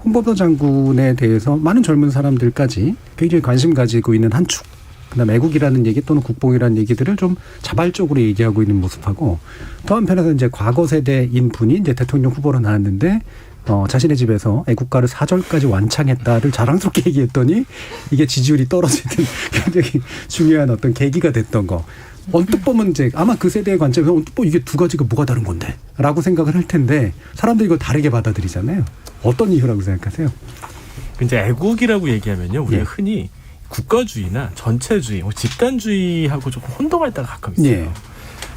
홍범도 장군에 대해서 많은 젊은 사람들까지 굉장히 관심 가지고 있는 한 축, 그다음 애국이라는 얘기 또는 국뽕이라는 얘기들을 좀 자발적으로 얘기하고 있는 모습하고, 또 한편에서 이제 과거 세대인 분이 이제 대통령 후보로 나왔는데 자신의 집에서 애국가를 4절까지 완창했다를 자랑스럽게 얘기했더니 이게 지지율이 떨어지는 굉장히 중요한 어떤 계기가 됐던 거. 언뜻 보면 이제 아마 그 세대의 관점에서 언뜻 보면 이게 두 가지가 뭐가 다른 건데? 라고 생각을 할 텐데 사람들이 이걸 다르게 받아들이잖아요. 어떤 이유라고 생각하세요? 이제 애국이라고 얘기하면요, 우리가 흔히 국가주의나 전체주의, 집단주의하고 조금 혼동할 때가 가끔 있어요.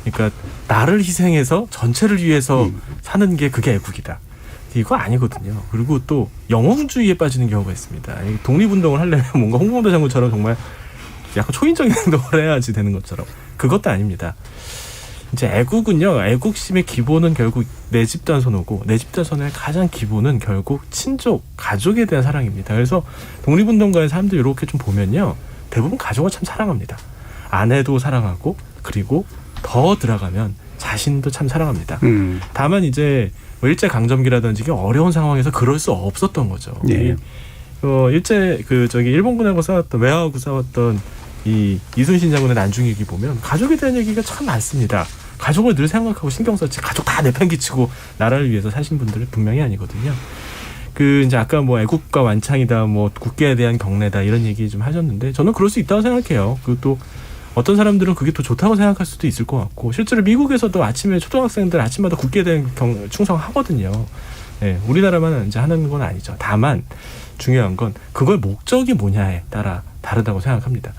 그러니까 나를 희생해서 전체를 위해서 사는 게 그게 애국이다. 이거 아니거든요. 그리고 또 영웅주의에 빠지는 경우가 있습니다. 독립운동을 하려면 뭔가 홍범도 장군처럼 정말 약간 초인적인 행동을 해야지 되는 것처럼, 그것도 아닙니다. 이제 애국은요, 애국심의 기본은 결국 내 집단 선호고, 내 집단 선호의 가장 기본은 결국 친족, 가족에 대한 사랑입니다. 그래서 독립운동가의 사람들 이렇게 좀 보면요, 대부분 가족을 참 사랑합니다. 아내도 사랑하고, 그리고 더 들어가면 자신도 참 사랑합니다. 다만 이제 뭐 일제 강점기라든지 어려운 상황에서 그럴 수 없었던 거죠. 일제 일본군하고 싸웠던, 외화하고 싸웠던 이 이순신 장군의 난중일기 보면 가족에 대한 얘기가 참 많습니다. 가족을 늘 생각하고 신경 썼지, 가족 다 내팽개치고 나라를 위해서 사신 분들은 분명히 아니거든요. 이제 아까 뭐 애국가 완창이다, 뭐 국기에 대한 경례다, 이런 얘기 좀 하셨는데, 저는 그럴 수 있다고 생각해요. 또 어떤 사람들은 그게 또 좋다고 생각할 수도 있을 것 같고, 실제로 미국에서도 아침에 초등학생들 아침마다 국기에 대한 충성하거든요. 우리나라만 이제 하는 건 아니죠. 다만 중요한 건 그걸 목적이 뭐냐에 따라 다르다고 생각합니다.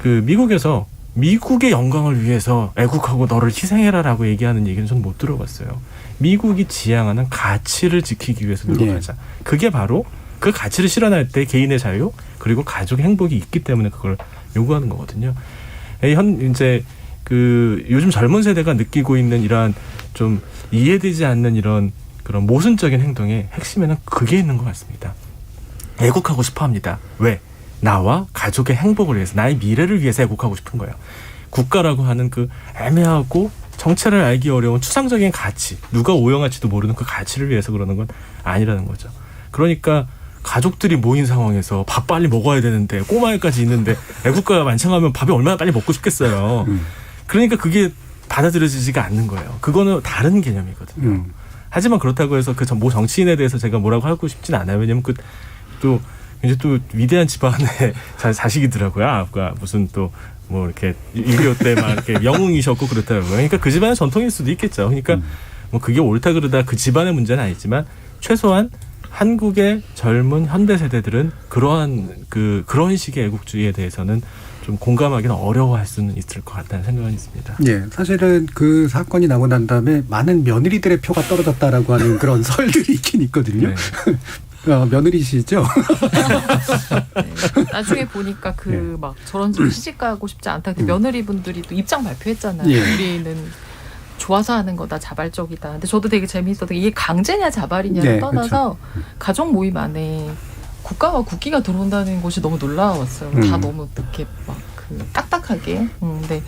미국에서 미국의 영광을 위해서 애국하고 너를 희생해라라고 얘기하는 얘기는 저는 못 들어봤어요. 미국이 지향하는 가치를 지키기 위해서 노력하자. 그게 바로 그 가치를 실현할 때 개인의 자유 그리고 가족의 행복이 있기 때문에 그걸 요구하는 거거든요. 이제 요즘 젊은 세대가 느끼고 있는 이러한 좀 이해되지 않는 이런 그런 모순적인 행동의 핵심에는 그게 있는 것 같습니다. 애국하고 싶어합니다. 왜? 나와 가족의 행복을 위해서, 나의 미래를 위해서 애국하고 싶은 거예요. 국가라고 하는 그 애매하고 정체를 알기 어려운 추상적인 가치, 누가 오용할지도 모르는 그 가치를 위해서 그러는 건 아니라는 거죠. 그러니까 가족들이 모인 상황에서 밥 빨리 먹어야 되는데 꼬마애까지 있는데 애국가가 만창하면 밥이 얼마나 빨리 먹고 싶겠어요. 그러니까 그게 받아들여지지가 않는 거예요. 그거는 다른 개념이거든요. 하지만 그렇다고 해서 그 모 정치인에 대해서 제가 뭐라고 하고 싶진 않아요. 왜냐면 또 이제 또 위대한 집안의 자식이더라고요. 아까 무슨 또 뭐 이렇게 6.25 때 막 이렇게 영웅이셨고 그렇더라고요. 그러니까 그 집안의 전통일 수도 있겠죠. 그러니까 뭐 그게 옳다 그르다 그 집안의 문제는 아니지만 최소한 한국의 젊은 현대 세대들은 그런 식의 애국주의에 대해서는 좀 공감하기는 어려워할 수는 있을 것 같다는 생각은 있습니다. 예, 사실은 그 사건이 나고 난 다음에 많은 며느리들의 표가 떨어졌다라고 하는 그런 설들이 있긴 있거든요. 네. 며느리시죠? 네. 나중에 보니까 막 저런 집에 시집가고 싶지 않다. 며느리분들이 또 입장 발표했잖아요. 예. 우리는 좋아서 하는 거다, 자발적이다. 근데 저도 되게 재미있었던 게 이게 강제냐 자발이냐를 네, 떠나서 가족 모임 안에 국가와 국기가 들어온다는 것이 너무 놀라웠어요. 다 너무 이렇게 막 딱딱하게. 근데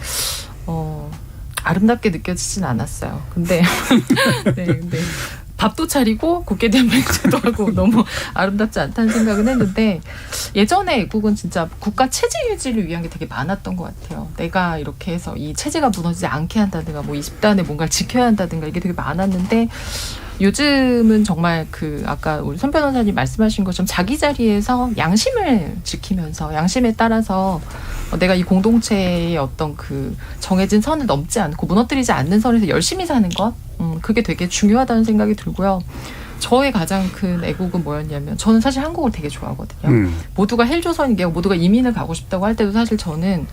아름답게 느껴지진 않았어요. 근데 근데 밥도 차리고 국기에 대한 맹세도 하고 너무 아름답지 않다는 생각은 했는데 예전에 애국은 진짜 국가 체제 유지를 위한 게 되게 많았던 것 같아요. 내가 이렇게 해서 이 체제가 무너지지 않게 한다든가 뭐 이 집단의 뭔가를 지켜야 한다든가 이게 되게 많았는데 요즘은 정말 아까 우리 손 변호사님 말씀하신 것처럼 자기 자리에서 양심을 지키면서 양심에 따라서 내가 이 공동체의 어떤 정해진 선을 넘지 않고 무너뜨리지 않는 선에서 열심히 사는 것 그게 되게 중요하다는 생각이 들고요. 저의 가장 큰 애국은 뭐였냐면 저는 사실 한국을 되게 좋아하거든요. 모두가 헬조선이고 모두가 이민을 가고 싶다고 할 때도 사실 저는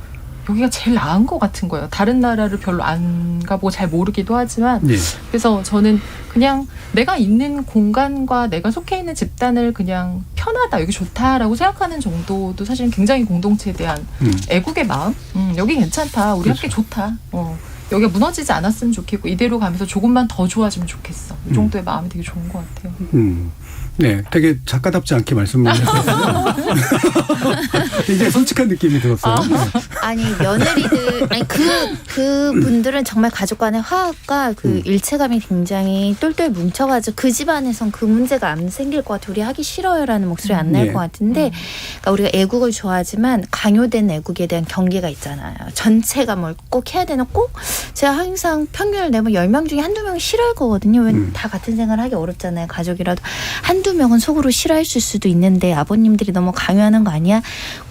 여기가 제일 나은 것 같은 거예요. 다른 나라를 별로 안 가보고 잘 모르기도 하지만 그래서 저는 그냥 내가 있는 공간과 내가 속해 있는 집단을 그냥 편하다, 여기 좋다라고 생각하는 정도도 사실은 굉장히 공동체에 대한 애국의 마음? 여기 괜찮다, 우리 함께 좋다. 여기가 무너지지 않았으면 좋겠고 이대로 가면서 조금만 더 좋아지면 좋겠어. 이 정도의 마음이 되게 좋은 것 같아요. 네, 되게 작가답지 않게 말씀을 하셨어요. 굉장히 솔직한 느낌이 들었어요. 아니 며느리들 그 분들은 정말 가족 간의 화합과 일체감이 굉장히 똘똘 뭉쳐가지고 그 집안에선 그 문제가 안 생길 것 같아. 우리 하기 싫어요라는 목소리 안 날 것 같은데 그러니까 우리가 애국을 좋아하지만 강요된 애국에 대한 경계가 있잖아요. 전체가 뭘 꼭 해야 되나 꼭 제가 항상 평균을 내면 10명 중에 한두 명이 싫어할 거거든요. 왜 다 같은 생활을 하기 어렵잖아요. 가족이라도 한두 명은 속으로 싫어할 수도 있는데 아버님들이 너무 강요하는 거 아니야?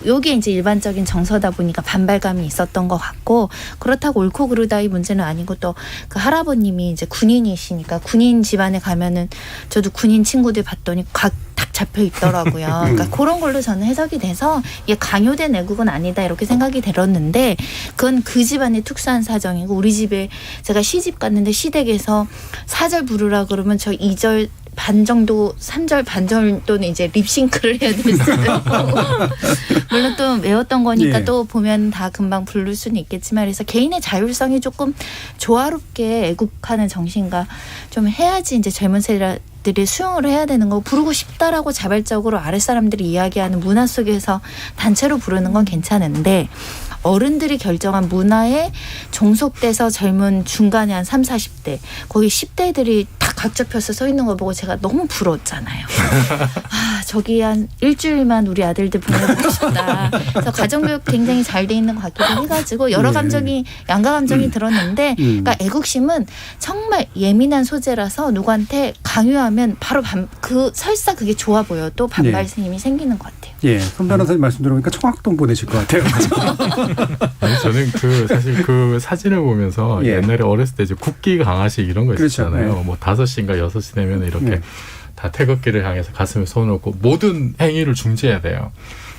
이게 이제 일반적인 정서다 보니까 반발감이 있었던 것 같고 그렇다고 옳고 그르다의 문제는 아니고 또 그 할아버님이 이제 군인이시니까 군인 집안에 가면은 저도 군인 친구들 봤더니 딱 잡혀 있더라고요. 그러니까 그런 걸로 저는 해석이 돼서 이게 강요된 애국은 아니다 이렇게 생각이 들었는데 그건 그 집안의 특수한 사정이고 우리 집에 제가 시집 갔는데 시댁에서 4절 부르라 그러면 저 2절 반 정도, 3절 반 정도는 이제 립싱크를 해야 됐어요. 물론 또 외웠던 거니까 또 보면 다 금방 부를 수는 있겠지만 그래서 개인의 자율성이 조금 조화롭게 애국하는 정신과 좀 해야지 이제 젊은 세대들이 수용을 해야 되는 거고 부르고 싶다라고 자발적으로 아랫사람들이 이야기하는 문화 속에서 단체로 부르는 건 괜찮은데 어른들이 결정한 문화에 종속돼서 젊은 중간에 한 3, 40대 거기 10대들이 다 각자 펴서 서 있는 거 보고 제가 너무 부러웠잖아요. 저기 한 일주일만 우리 아들들 보내고 싶다. 그래서 가정교육 굉장히 잘 돼 있는 것 같기도 해가지고 여러 감정이 양가 감정이 들었는데 그러니까 애국심은 정말 예민한 소재라서 누구한테 강요하면 바로 설사 그게 좋아 보여 또 반발심이 생기는 것 같아요. 예, 손 변호사님 말씀 들어보니까 청학동 보내실 것 같아요. 아니, 저는 사실 그 사진을 보면서 옛날에 어렸을 때 이제 국기 강화식 이런 거 있었잖아요. 뭐 5시인가 6시 되면 이렇게 다 태극기를 향해서 가슴에 손을 얹고 모든 행위를 중지해야 돼요.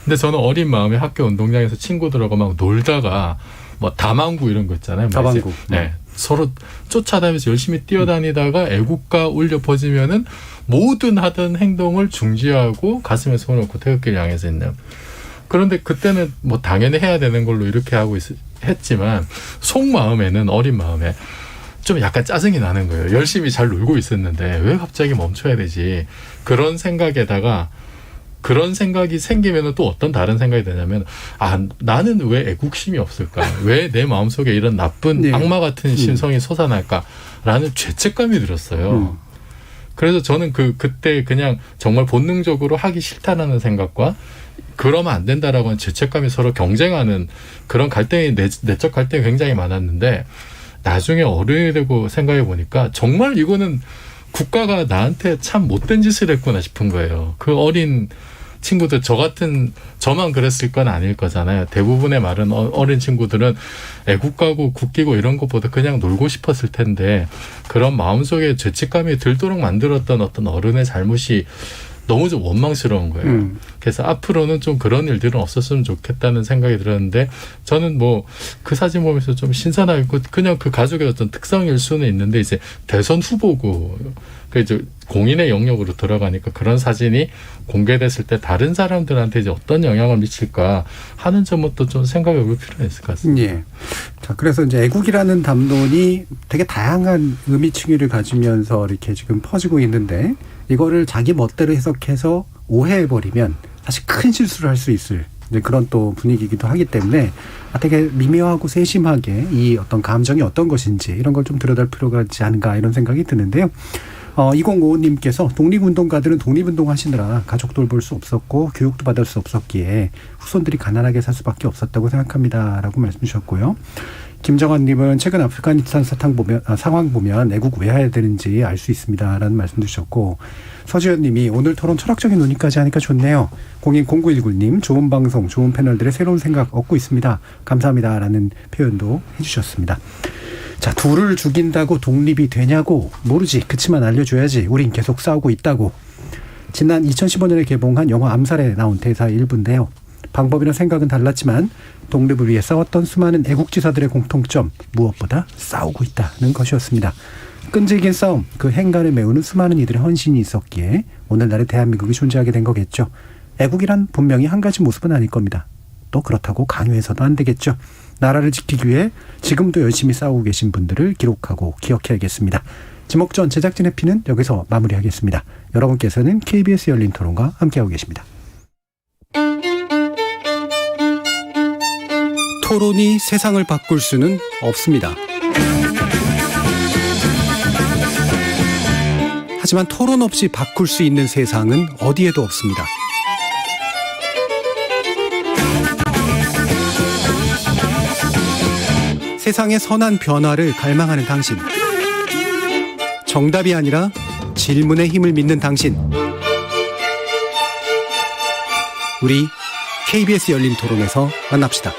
근데 저는 어린 마음에 학교 운동장에서 친구들하고 막 놀다가 뭐 다망구 이런 거 있잖아요. 다망구. 네. 서로 쫓아다니면서 열심히 뛰어다니다가 애국가 울려 퍼지면은 모든 하던 행동을 중지하고 가슴에 손을 얹고 태극기를 향해서 있는. 그런데 그때는 뭐 당연히 해야 되는 걸로 이렇게 하고 했지만 속마음에는 어린 마음에 좀 약간 짜증이 나는 거예요. 열심히 잘 놀고 있었는데 왜 갑자기 멈춰야 되지? 그런 생각에다가 그런 생각이 생기면 또 어떤 다른 생각이 드냐면 나는 왜 애국심이 없을까? 왜 내 마음속에 이런 나쁜 악마 같은 심성이 솟아날까? 라는 죄책감이 들었어요. 그래서 저는 그때 그냥 정말 본능적으로 하기 싫다라는 생각과 그러면 안 된다라고 하는 죄책감이 서로 경쟁하는 그런 갈등이 내적 갈등이 굉장히 많았는데 나중에 어른이 되고 생각해 보니까 정말 이거는 국가가 나한테 참 못된 짓을 했구나 싶은 거예요. 그 어린 친구들 저만 그랬을 건 아닐 거잖아요. 대부분의 말은 어린 친구들은 애국가고 국기고 이런 것보다 그냥 놀고 싶었을 텐데 그런 마음속에 죄책감이 들도록 만들었던 어떤 어른의 잘못이 너무 좀 원망스러운 거예요. 그래서 앞으로는 좀 그런 일들은 없었으면 좋겠다는 생각이 들었는데 저는 뭐 그 사진 보면서 좀 신선하고 그냥 그 가족의 어떤 특성일 수는 있는데 이제 대선 후보고 그 이제 공인의 영역으로 들어가니까 그런 사진이 공개됐을 때 다른 사람들한테 이제 어떤 영향을 미칠까 하는 점부터 좀 생각해 볼 필요가 있을 것 같습니다. 예. 자, 그래서 이제 애국이라는 담론이 되게 다양한 의미층위를 가지면서 이렇게 지금 퍼지고 있는데 이거를 자기 멋대로 해석해서 오해해버리면 사실 큰 실수를 할 수 있을 이제 그런 또 분위기이기도 하기 때문에 되게 미묘하고 세심하게 이 어떤 감정이 어떤 것인지 이런 걸 좀 들여다볼 필요가 있지 않은가 이런 생각이 드는데요. 2055님께서 독립운동가들은 독립운동 하시느라 가족 돌볼 수 없었고 교육도 받을 수 없었기에 후손들이 가난하게 살 수밖에 없었다고 생각합니다. 라고 말씀 주셨고요. 김정환님은 최근 아프가니스탄 상황 보면 애국 왜 해야 되는지 알 수 있습니다. 라는 말씀 주셨고 서지현님이 오늘 토론 철학적인 논의까지 하니까 좋네요. 020919님 좋은 방송 좋은 패널들의 새로운 생각 얻고 있습니다. 감사합니다. 라는 표현도 해주셨습니다. 자, 둘을 죽인다고 독립이 되냐고 모르지. 그치만 알려줘야지. 우린 계속 싸우고 있다고. 지난 2015년에 개봉한 영화 암살에 나온 대사의 일부인데요. 방법이나 생각은 달랐지만 독립을 위해 싸웠던 수많은 애국지사들의 공통점 무엇보다 싸우고 있다는 것이었습니다. 끈질긴 싸움, 그 행간을 메우는 수많은 이들의 헌신이 있었기에 오늘날의 대한민국이 존재하게 된 거겠죠. 애국이란 분명히 한 가지 모습은 아닐 겁니다. 또 그렇다고 강요해서도 안 되겠죠. 나라를 지키기 위해 지금도 열심히 싸우고 계신 분들을 기록하고 기억해야겠습니다. 지목전 제작진의 피는 여기서 마무리하겠습니다. 여러분께서는 KBS 열린 토론과 함께하고 계십니다. 토론이 세상을 바꿀 수는 없습니다. 하지만 토론 없이 바꿀 수 있는 세상은 어디에도 없습니다. 세상의 선한 변화를 갈망하는 당신. 정답이 아니라 질문의 힘을 믿는 당신. 우리 KBS 열린 토론에서 만납시다.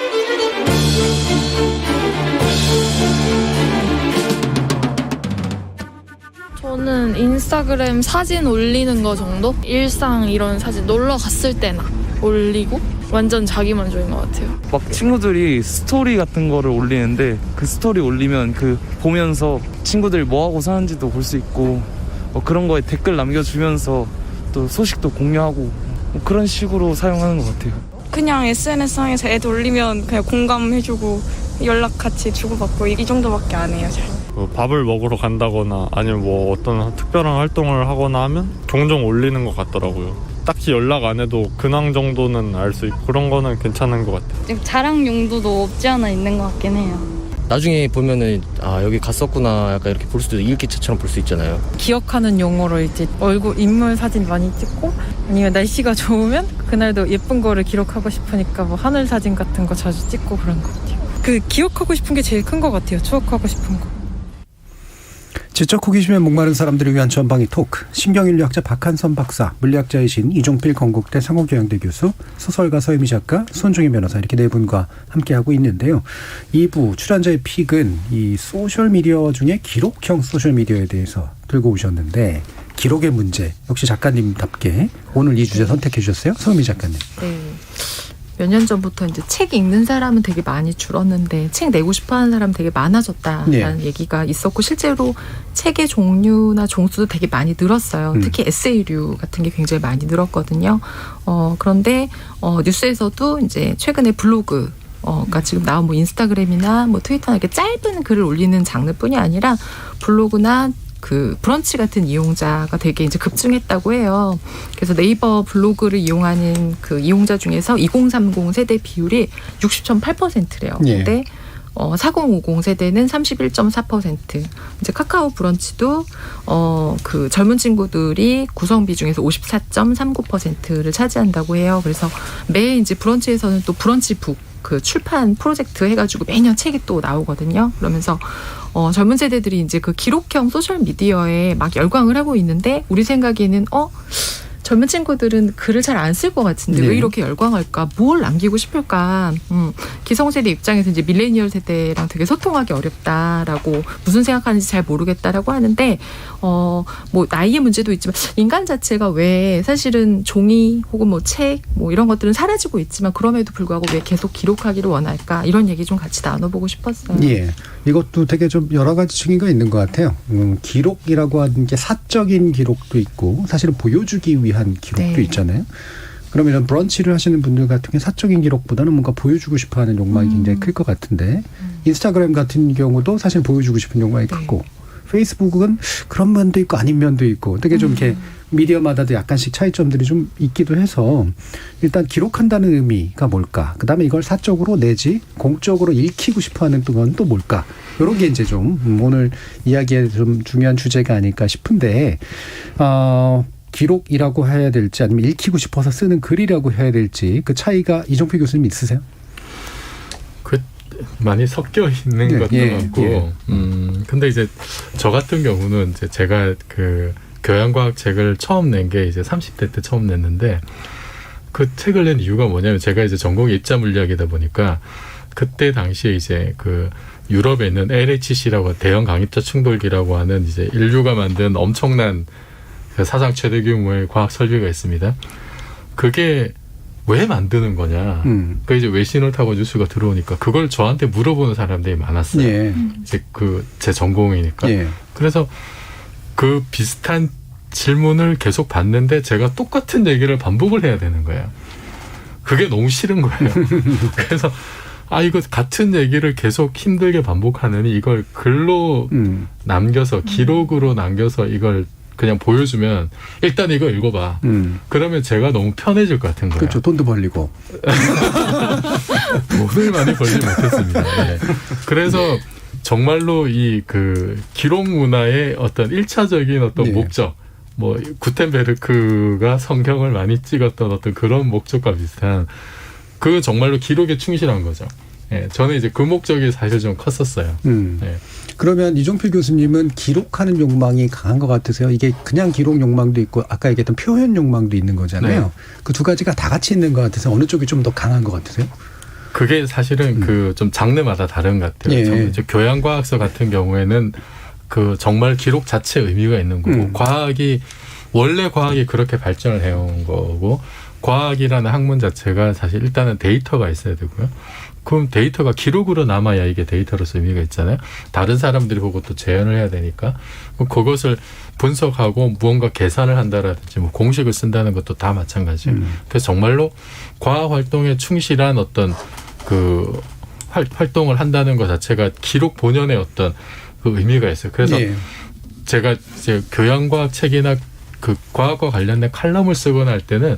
저는 인스타그램 사진 올리는 거 정도? 일상 이런 사진 놀러 갔을 때나 올리고 완전 자기 만족인 것 같아요. 막 친구들이 스토리 같은 거를 올리는데 그 스토리 올리면 그 보면서 친구들이 뭐하고 사는지도 볼 수 있고 그런 거에 댓글 남겨주면서 또 소식도 공유하고 그런 식으로 사용하는 것 같아요. 그냥 SNS상에서 애드 올리면 그냥 공감해주고 연락 같이 주고받고 이 정도밖에 안 해요. 잘. 밥을 먹으러 간다거나 아니면 뭐 어떤 특별한 활동을 하거나 하면 종종 올리는 것 같더라고요. 딱히 연락 안 해도 근황 정도는 알 수 있고 그런 거는 괜찮은 것 같아요. 자랑 용도도 없지 않아 있는 것 같긴 해요. 나중에 보면은 여기 갔었구나 약간 이렇게 볼 수도 일기차처럼 볼 수 있잖아요. 기억하는 용어로 이제 얼굴 인물 사진 많이 찍고 아니면 날씨가 좋으면 그날도 예쁜 거를 기록하고 싶으니까 뭐 하늘 사진 같은 거 자주 찍고 그런 것 같아요. 그 기억하고 싶은 게 제일 큰 것 같아요. 추억하고 싶은 거. 지적 호기심에 목마른 사람들을 위한 전방위 토크. 신경인류학자 박한선 박사, 물리학자이신 이종필 건국대 상호교양대 교수, 소설가 서유미 작가, 손종희 변호사 이렇게 네 분과 함께하고 있는데요. 2부 출연자의 픽은 이 소셜미디어 중에 기록형 소셜미디어에 대해서 들고 오셨는데 기록의 문제 역시 작가님답게 오늘 이 주제 선택해 주셨어요. 서유미 작가님. 네. 몇 년 전부터 이제 책 읽는 사람은 되게 많이 줄었는데 책 내고 싶어하는 사람 되게 많아졌다라는 얘기가 있었고 실제로 책의 종류나 종수도 되게 많이 늘었어요. 특히 에세이류 같은 게 굉장히 많이 늘었거든요. 그런데 뉴스에서도 이제 최근에 블로그 그러니까 지금 나온 뭐 인스타그램이나 뭐 트위터나 이렇게 짧은 글을 올리는 장르뿐이 아니라 블로그나 그 브런치 같은 이용자가 되게 이제 급증했다고 해요. 그래서 네이버 블로그를 이용하는 그 이용자 중에서 2030 세대 비율이 60.8%래요. 근데 4050 세대는 31.4%. 이제 카카오 브런치도 그 젊은 친구들이 구성비 중에서 54.39%를 차지한다고 해요. 그래서 매 이제 브런치에서는 또 브런치북 그 출판 프로젝트 해가지고 매년 책이 또 나오거든요. 그러면서 젊은 세대들이 이제 그 기록형 소셜 미디어에 막 열광을 하고 있는데 우리 생각에는 젊은 친구들은 글을 잘 안 쓸 것 같은데 왜 이렇게 열광할까? 뭘 남기고 싶을까? 기성세대 입장에서 이제 밀레니얼 세대랑 되게 소통하기 어렵다라고 무슨 생각하는지 잘 모르겠다라고 하는데 뭐 나이의 문제도 있지만 인간 자체가 왜 사실은 종이 혹은 뭐 책 뭐 이런 것들은 사라지고 있지만 그럼에도 불구하고 왜 계속 기록하기를 원할까? 이런 얘기 좀 같이 나눠보고 싶었어요. 예. 이것도 되게 좀 여러 가지 층위가 있는 것 같아요. 기록이라고 하는 게 사적인 기록도 있고 사실은 보여주기 위한 기록도 있잖아요. 그러면 이런 브런치를 하시는 분들 같은 경우 사적인 기록보다는 뭔가 보여주고 싶어하는 욕망이 굉장히 클 것 같은데 인스타그램 같은 경우도 사실 보여주고 싶은 욕망이 크고 페이스북은 그런 면도 있고 아닌 면도 있고 되게 좀 이렇게 미디어마다도 약간씩 차이점들이 좀 있기도 해서 일단 기록한다는 의미가 뭘까? 그다음에 이걸 사적으로 내지 공적으로 읽히고 싶어하는 건 또 뭘까? 이런 게 이제 좀 오늘 이야기에 좀 중요한 주제가 아닐까 싶은데 기록이라고 해야 될지 아니면 읽히고 싶어서 쓰는 글이라고 해야 될지 그 차이가 이종필 교수님 있으세요? 많이 섞여 있는 것도 같고, 근데 이제 저 같은 경우는 이제 제가 그 교양과학 책을 처음 낸 게 이제 30대 때 처음 냈는데 그 책을 낸 이유가 뭐냐면 제가 이제 전공이 입자 물리학이다 보니까 그때 당시에 이제 그 유럽에 있는 LHC라고 대형 강입자 충돌기라고 하는 이제 인류가 만든 엄청난 사상 최대 규모의 과학 설비가 있습니다. 그게 왜 만드는 거냐. 그 이제 외신을 타고 뉴스가 들어오니까 그걸 저한테 물어보는 사람들이 많았어요. 이제 그 제 전공이니까. 그래서 그 비슷한 질문을 계속 받는데 제가 똑같은 얘기를 반복을 해야 되는 거예요. 그게 너무 싫은 거예요. 그래서 이거 같은 얘기를 계속 힘들게 반복하느니 이걸 글로 남겨서 기록으로 남겨서 이걸 그냥 보여주면 일단 이거 읽어봐. 그러면 제가 너무 편해질 것 같은 거예요. 그렇죠. 돈도 벌리고. 돈을 많이 벌지 못했습니다. 네. 그래서 정말로 이 그 기록 문화의 어떤 1차적인 어떤 목적, 뭐 구텐베르크가 성경을 많이 찍었던 어떤 그런 목적과 비슷한 그 정말로 기록에 충실한 거죠. 네, 저는 이제 그 목적이 사실 좀 컸었어요. 네. 그러면 이종필 교수님은 기록하는 욕망이 강한 것 같으세요? 이게 그냥 기록 욕망도 있고 아까 얘기했던 표현 욕망도 있는 거잖아요. 네. 그 두 가지가 다 같이 있는 것 같아서 어느 쪽이 좀 더 강한 것 같으세요? 그게 사실은 그 좀 장르마다 다른 것 같아요. 이제 교양과학서 같은 경우에는 그 정말 기록 자체의 의미가 있는 거고 과학이 원래 과학이 그렇게 발전을 해온 거고 과학이라는 학문 자체가 사실 일단은 데이터가 있어야 되고요. 그럼 데이터가 기록으로 남아야 이게 데이터로서 의미가 있잖아요. 다른 사람들이 보고 또 재현을 해야 되니까 그것을 분석하고 무언가 계산을 한다라든지 뭐 공식을 쓴다는 것도 다 마찬가지예요. 그래서 정말로 과학 활동에 충실한 어떤 그 활동을 한다는 것 자체가 기록 본연의 어떤 그 의미가 있어요. 그래서 제가 이제 교양과학 책이나 그 과학과 관련된 칼럼을 쓰거나 할 때는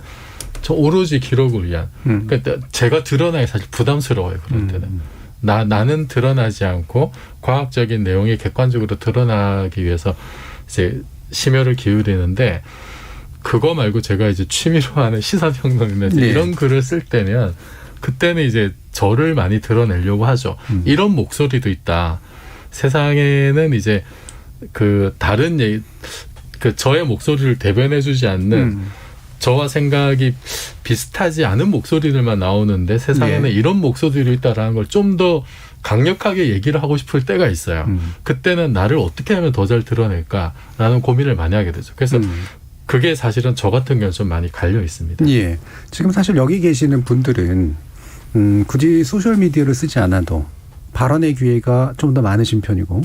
저 오로지 기록을 위한. 그러니까 제가 드러나기 사실 부담스러워요. 그럴 때는. 나는 드러나지 않고 과학적인 내용이 객관적으로 드러나기 위해서 이제 심혈을 기울이는데 그거 말고 제가 이제 취미로 하는 시사평론이나 이런 글을 쓸 때면 그때는 이제 저를 많이 드러내려고 하죠. 이런 목소리도 있다. 세상에는 이제 그 다른 그 저의 목소리를 대변해주지 않는 저와 생각이 비슷하지 않은 목소리들만 나오는데 세상에는 이런 목소리들이 있다라는 걸 좀 더 강력하게 얘기를 하고 싶을 때가 있어요. 그때는 나를 어떻게 하면 더 잘 드러낼까라는 고민을 많이 하게 되죠. 그래서 그게 사실은 저 같은 경우는 좀 많이 갈려 있습니다. 예. 지금 사실 여기 계시는 분들은 굳이 소셜미디어를 쓰지 않아도 발언의 기회가 좀 더 많으신 편이고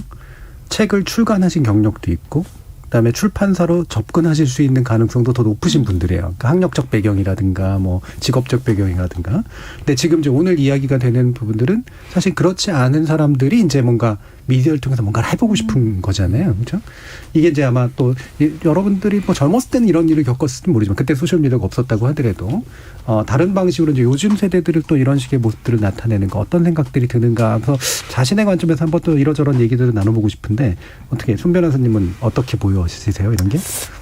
책을 출간하신 경력도 있고 그다음에 출판사로 접근하실 수 있는 가능성도 더 높으신 분들이에요. 그러니까 학력적 배경이라든가 뭐 직업적 배경이라든가. 근데 지금 이제 오늘 이야기가 되는 부분들은 사실 그렇지 않은 사람들이 이제 뭔가 미디어를 통해서 뭔가를 해보고 싶은 거잖아요. 그렇죠? 이게 이제 아마 또 여러분들이 뭐 젊었을 때는 이런 일을 겪었을지 모르지만 그때 소셜미디어가 없었다고 하더라도 다른 방식으로 이제 요즘 세대들을 또 이런 식의 모습들을 나타내는 거 어떤 생각들이 드는가 그래서 자신의 관점에서 한번 또 이러저런 얘기들을 나눠보고 싶은데 어떻게 손 변호사님은 어떻게 보여지세요 이런 게?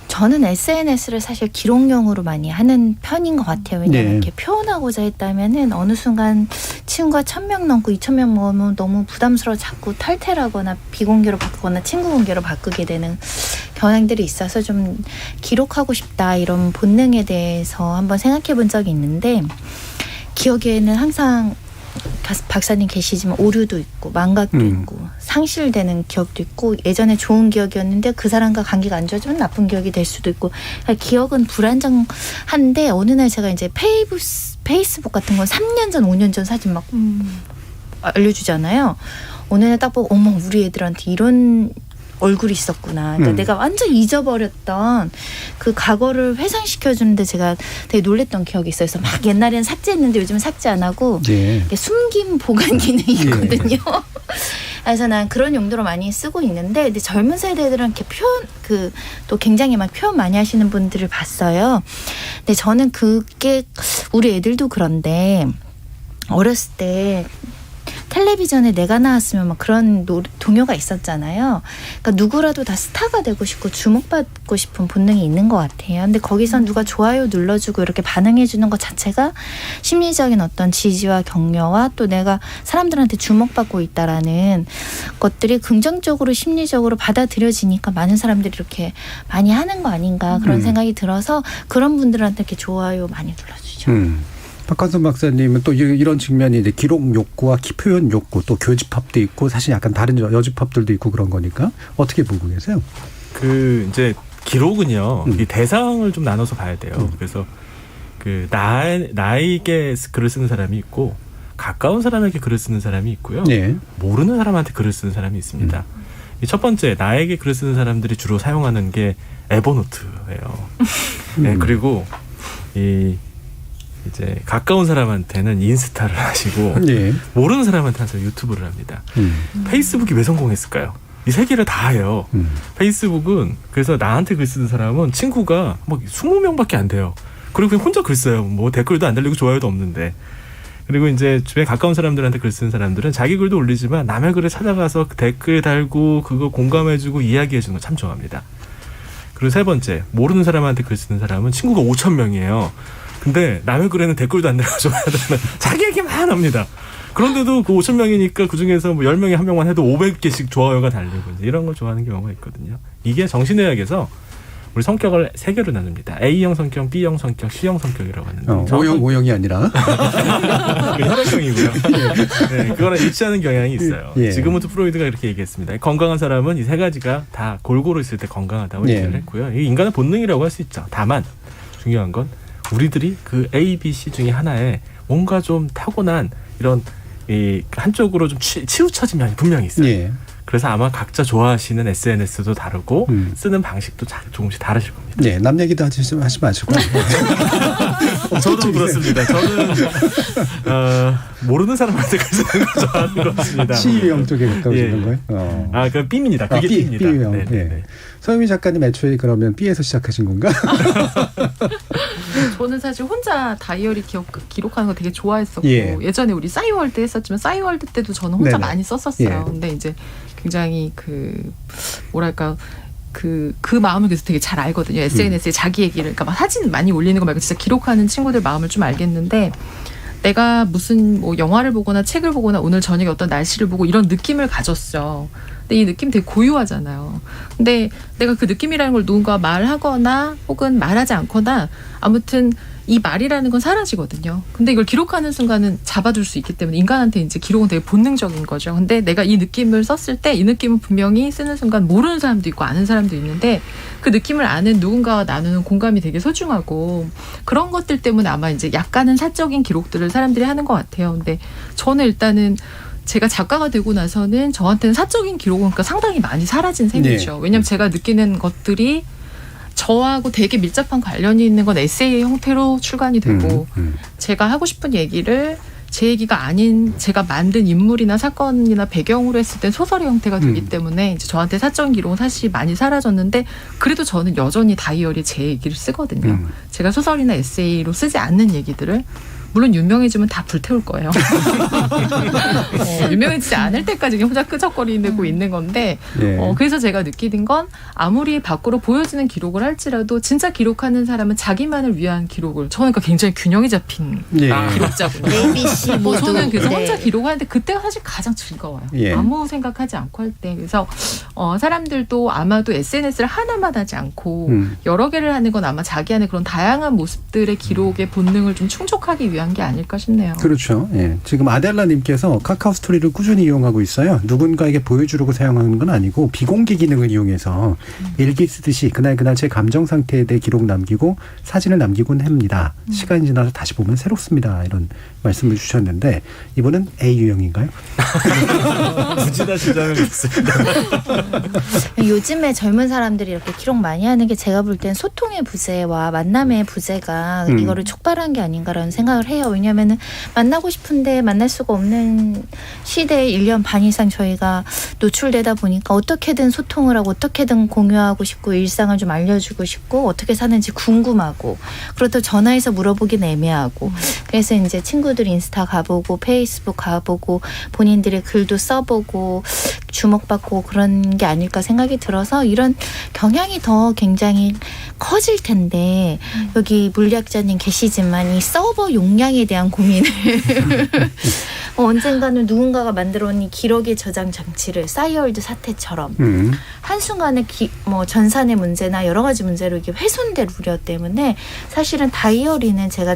저는 SNS를 사실 기록용으로 많이 하는 편인 것 같아요. 왜냐하면 네. 이렇게 표현하고자 했다면은 어느 순간 친구가 1,000명 넘고 2,000명 넘으면 너무 부담스러워 자꾸 탈퇴하거나 비공개로 바꾸거나 친구 공개로 바꾸게 되는 경향들이 있어서 좀 기록하고 싶다 이런 본능에 대해서 한번 생각해 본 적이 있는데 기억에는 항상 박사님 계시지만 오류도 있고 망각도 있고 상실되는 기억도 있고 예전에 좋은 기억이었는데 그 사람과 관계가 안 좋아지면 나쁜 기억이 될 수도 있고 그러니까 기억은 불안정한데 어느 날 제가 이제 페이스북 같은 건 3년 전 5년 전 사진 막 알려주잖아요. 어느 날 딱 보고 어머 우리 애들한테 이런 얼굴이 있었구나. 그러니까 내가 완전 잊어버렸던 그 과거를 회상시켜주는데 제가 되게 놀랬던 기억이 있어요. 그래서 막 옛날에는 삭제했는데 요즘은 삭제 안 하고 이게 숨김 보관 기능이 있거든요. 그래서 난 그런 용도로 많이 쓰고 있는데 근데 젊은 세대들은 이렇게 표현 또 굉장히 막 표현 많이 하시는 분들을 봤어요. 근데 저는 그게 우리 애들도 그런데 어렸을 때 텔레비전에 내가 나왔으면 막 그런 동요가 있었잖아요. 그러니까 누구라도 다 스타가 되고 싶고 주목받고 싶은 본능이 있는 것 같아요. 근데 거기선 누가 좋아요 눌러주고 이렇게 반응해 주는 것 자체가 심리적인 어떤 지지와 격려와 또 내가 사람들한테 주목받고 있다라는 것들이 긍정적으로 심리적으로 받아들여지니까 많은 사람들이 이렇게 많이 하는 거 아닌가 그런 생각이 들어서 그런 분들한테 이렇게 좋아요 많이 눌러주죠. 박한선 박사님은 또 이런 측면이 이제 기록 욕구와 표현 욕구 또 교집합도 있고 사실 약간 다른 여집합들도 있고 그런 거니까 어떻게 보고 계세요? 그 이제 기록은요 이 대상을 좀 나눠서 봐야 돼요. 그래서 그 나에게 글을 쓰는 사람이 있고 가까운 사람에게 글을 쓰는 사람이 있고요. 모르는 사람한테 글을 쓰는 사람이 있습니다. 이 첫 번째 나에게 글을 쓰는 사람들이 주로 사용하는 게 에버노트예요. 네, 그리고 이제 가까운 사람한테는 인스타를 하시고 모르는 사람한테 항상 유튜브를 합니다. 페이스북이 왜 성공했을까요? 이 세 개를 다 해요. 페이스북은 그래서 나한테 글 쓰는 사람은 친구가 막 20명밖에 안 돼요. 그리고 그냥 혼자 글 써요. 뭐 댓글도 안 달리고 좋아요도 없는데. 그리고 이제 주변에 가까운 사람들한테 글 쓰는 사람들은 자기 글도 올리지만 남의 글에 찾아가서 댓글 달고 그거 공감해주고 이야기해주는 거 참 좋아합니다. 그리고 세 번째 모르는 사람한테 글 쓰는 사람은 친구가 5,000명이에요. 근데 남의 글에는 댓글도 안 달고 좋아야 되는 자기 얘기만 합니다. 그런데도 그 5,000명이니까 그중에서 뭐 10명에 한 명만 해도 500개씩 좋아요가 달리고 이런 걸 좋아하는 경우가 있거든요. 이게 정신의학에서 우리 성격을 세 개로 나눕니다. A형 성격, B형 성격, C형 성격이라고 하는데 O형이 아니라 혈액형이고요. 네, 그거랑 일치하는 경향이 있어요. 지금부터 프로이드가 이렇게 얘기했습니다. 건강한 사람은 이 세 가지가 다 골고루 있을 때 건강하다고 얘기를 했고요. 이게 인간의 본능이라고 할 수 있죠. 다만 중요한 건 우리들이 그 A, B, C 중에 하나에 뭔가 좀 타고난 이런 이 한쪽으로 좀 치우쳐진 면이 분명히 있어요. 그래서 아마 각자 좋아하시는 SNS도 다르고 쓰는 방식도 조금씩 다르실 겁니다. 네, 남 얘기도 하지 마시고. 저도 그렇습니다. 저는 모르는 사람한테 글 쓰는 거 좋아하는 것 같습니다. C형 쪽에 가까우시는 거예요? 그 B입니다. 그게 B입니다. B형. 서유미 작가님 애초에 그러면 B에서 시작하신 건가? 저는 사실 혼자 다이어리 기록하는 거 되게 좋아했었고 예전에 우리 싸이월드 했었지만 싸이월드 때도 저는 혼자 많이 썼었어요. 근데 이제 굉장히 뭐랄까 그 마음을 그래서 되게 잘 알거든요. SNS에 자기 얘기를 그러니까 막 사진 많이 올리는 거 말고 진짜 기록하는 친구들 마음을 좀 알겠는데 내가 무슨 뭐 영화를 보거나 책을 보거나 오늘 저녁에 어떤 날씨를 보고 이런 느낌을 가졌어. 근데 이 느낌 되게 고유하잖아요. 근데 내가 그 느낌이라는 걸 누군가 말하거나 혹은 말하지 않거나 아무튼 이 말이라는 건 사라지거든요. 근데 이걸 기록하는 순간은 잡아둘 수 있기 때문에 인간한테 이제 기록은 되게 본능적인 거죠. 근데 내가 이 느낌을 썼을 때 이 느낌은 분명히 쓰는 순간 모르는 사람도 있고 아는 사람도 있는데 그 느낌을 아는 누군가와 나누는 공감이 되게 소중하고 그런 것들 때문에 아마 이제 약간은 사적인 기록들을 사람들이 하는 것 같아요. 근데 저는 일단은 제가 작가가 되고 나서는 저한테는 사적인 기록은 그러니까 상당히 많이 사라진 셈이죠. 왜냐하면 제가 느끼는 것들이 저하고 되게 밀접한 관련이 있는 건 에세이의 형태로 출간이 되고 제가 하고 싶은 얘기를 제 얘기가 아닌 제가 만든 인물이나 사건이나 배경으로 했을 땐 소설의 형태가 되기 때문에 이제 저한테 사적인 기록은 사실 많이 사라졌는데 그래도 저는 여전히 다이어리에 제 얘기를 쓰거든요. 제가 소설이나 에세이로 쓰지 않는 얘기들을 물론 유명해지면 다 불태울 거예요. 유명해지지 않을 때까지 혼자 끄적거리고 있는 건데 그래서 제가 느끼는 건 아무리 밖으로 보여지는 기록을 할지라도 진짜 기록하는 사람은 자기만을 위한 기록을 저는 그러니까 굉장히 균형이 잡힌 기록자구나. ABC 모두. 저는 그래서 혼자 기록하는데 그때가 사실 가장 즐거워요. 아무 생각하지 않고 할 때. 그래서 사람들도 아마도 SNS를 하나만 하지 않고 여러 개를 하는 건 아마 자기 안에 그런 다양한 모습들의 기록의 본능을 좀 충족하기 위한 게 아닐까 싶네요. 그렇죠. 예. 지금 아델라님께서 카카오 스토리를 꾸준히 이용하고 있어요. 누군가에게 보여주려고 사용하는 건 아니고 비공개 기능을 이용해서 일기 쓰듯이 그날 제 감정 상태에 대해 기록 남기고 사진을 남기곤 합니다. 시간이 지나서 다시 보면 새롭습니다. 이런 말씀을 주셨는데 이분은 A 유형인가요? 부진하신 점이 있습니다. 요즘에 젊은 사람들이 이렇게 기록 많이 하는 게 제가 볼 땐 소통의 부재와 만남의 부재가 이거를 촉발한 게 아닌가라는 생각을 해요. 왜냐하면 만나고 싶은데 만날 수가 없는 시대에 1년 반 이상 저희가 노출되다 보니까 어떻게든 소통을 하고 어떻게든 공유하고 싶고 일상을 좀 알려주고 싶고 어떻게 사는지 궁금하고 그렇다고 전화해서 물어보긴 애매하고 그래서 이제 친구들 인스타 가보고 페이스북 가보고 본인들의 글도 써보고 주목받고 그런 게 아닐까 생각이 들어서 이런 경향이 더 굉장히 커질 텐데 여기 물리학자님 계시지만 이 서버 용량에 대한 고민을 언젠가는 누군가가 만들어온 이 기록의 저장 장치를 싸이월드 사태처럼 한순간에 뭐 전산의 문제나 여러 가지 문제로 이게 훼손될 우려 때문에 사실은 다이어리는 제가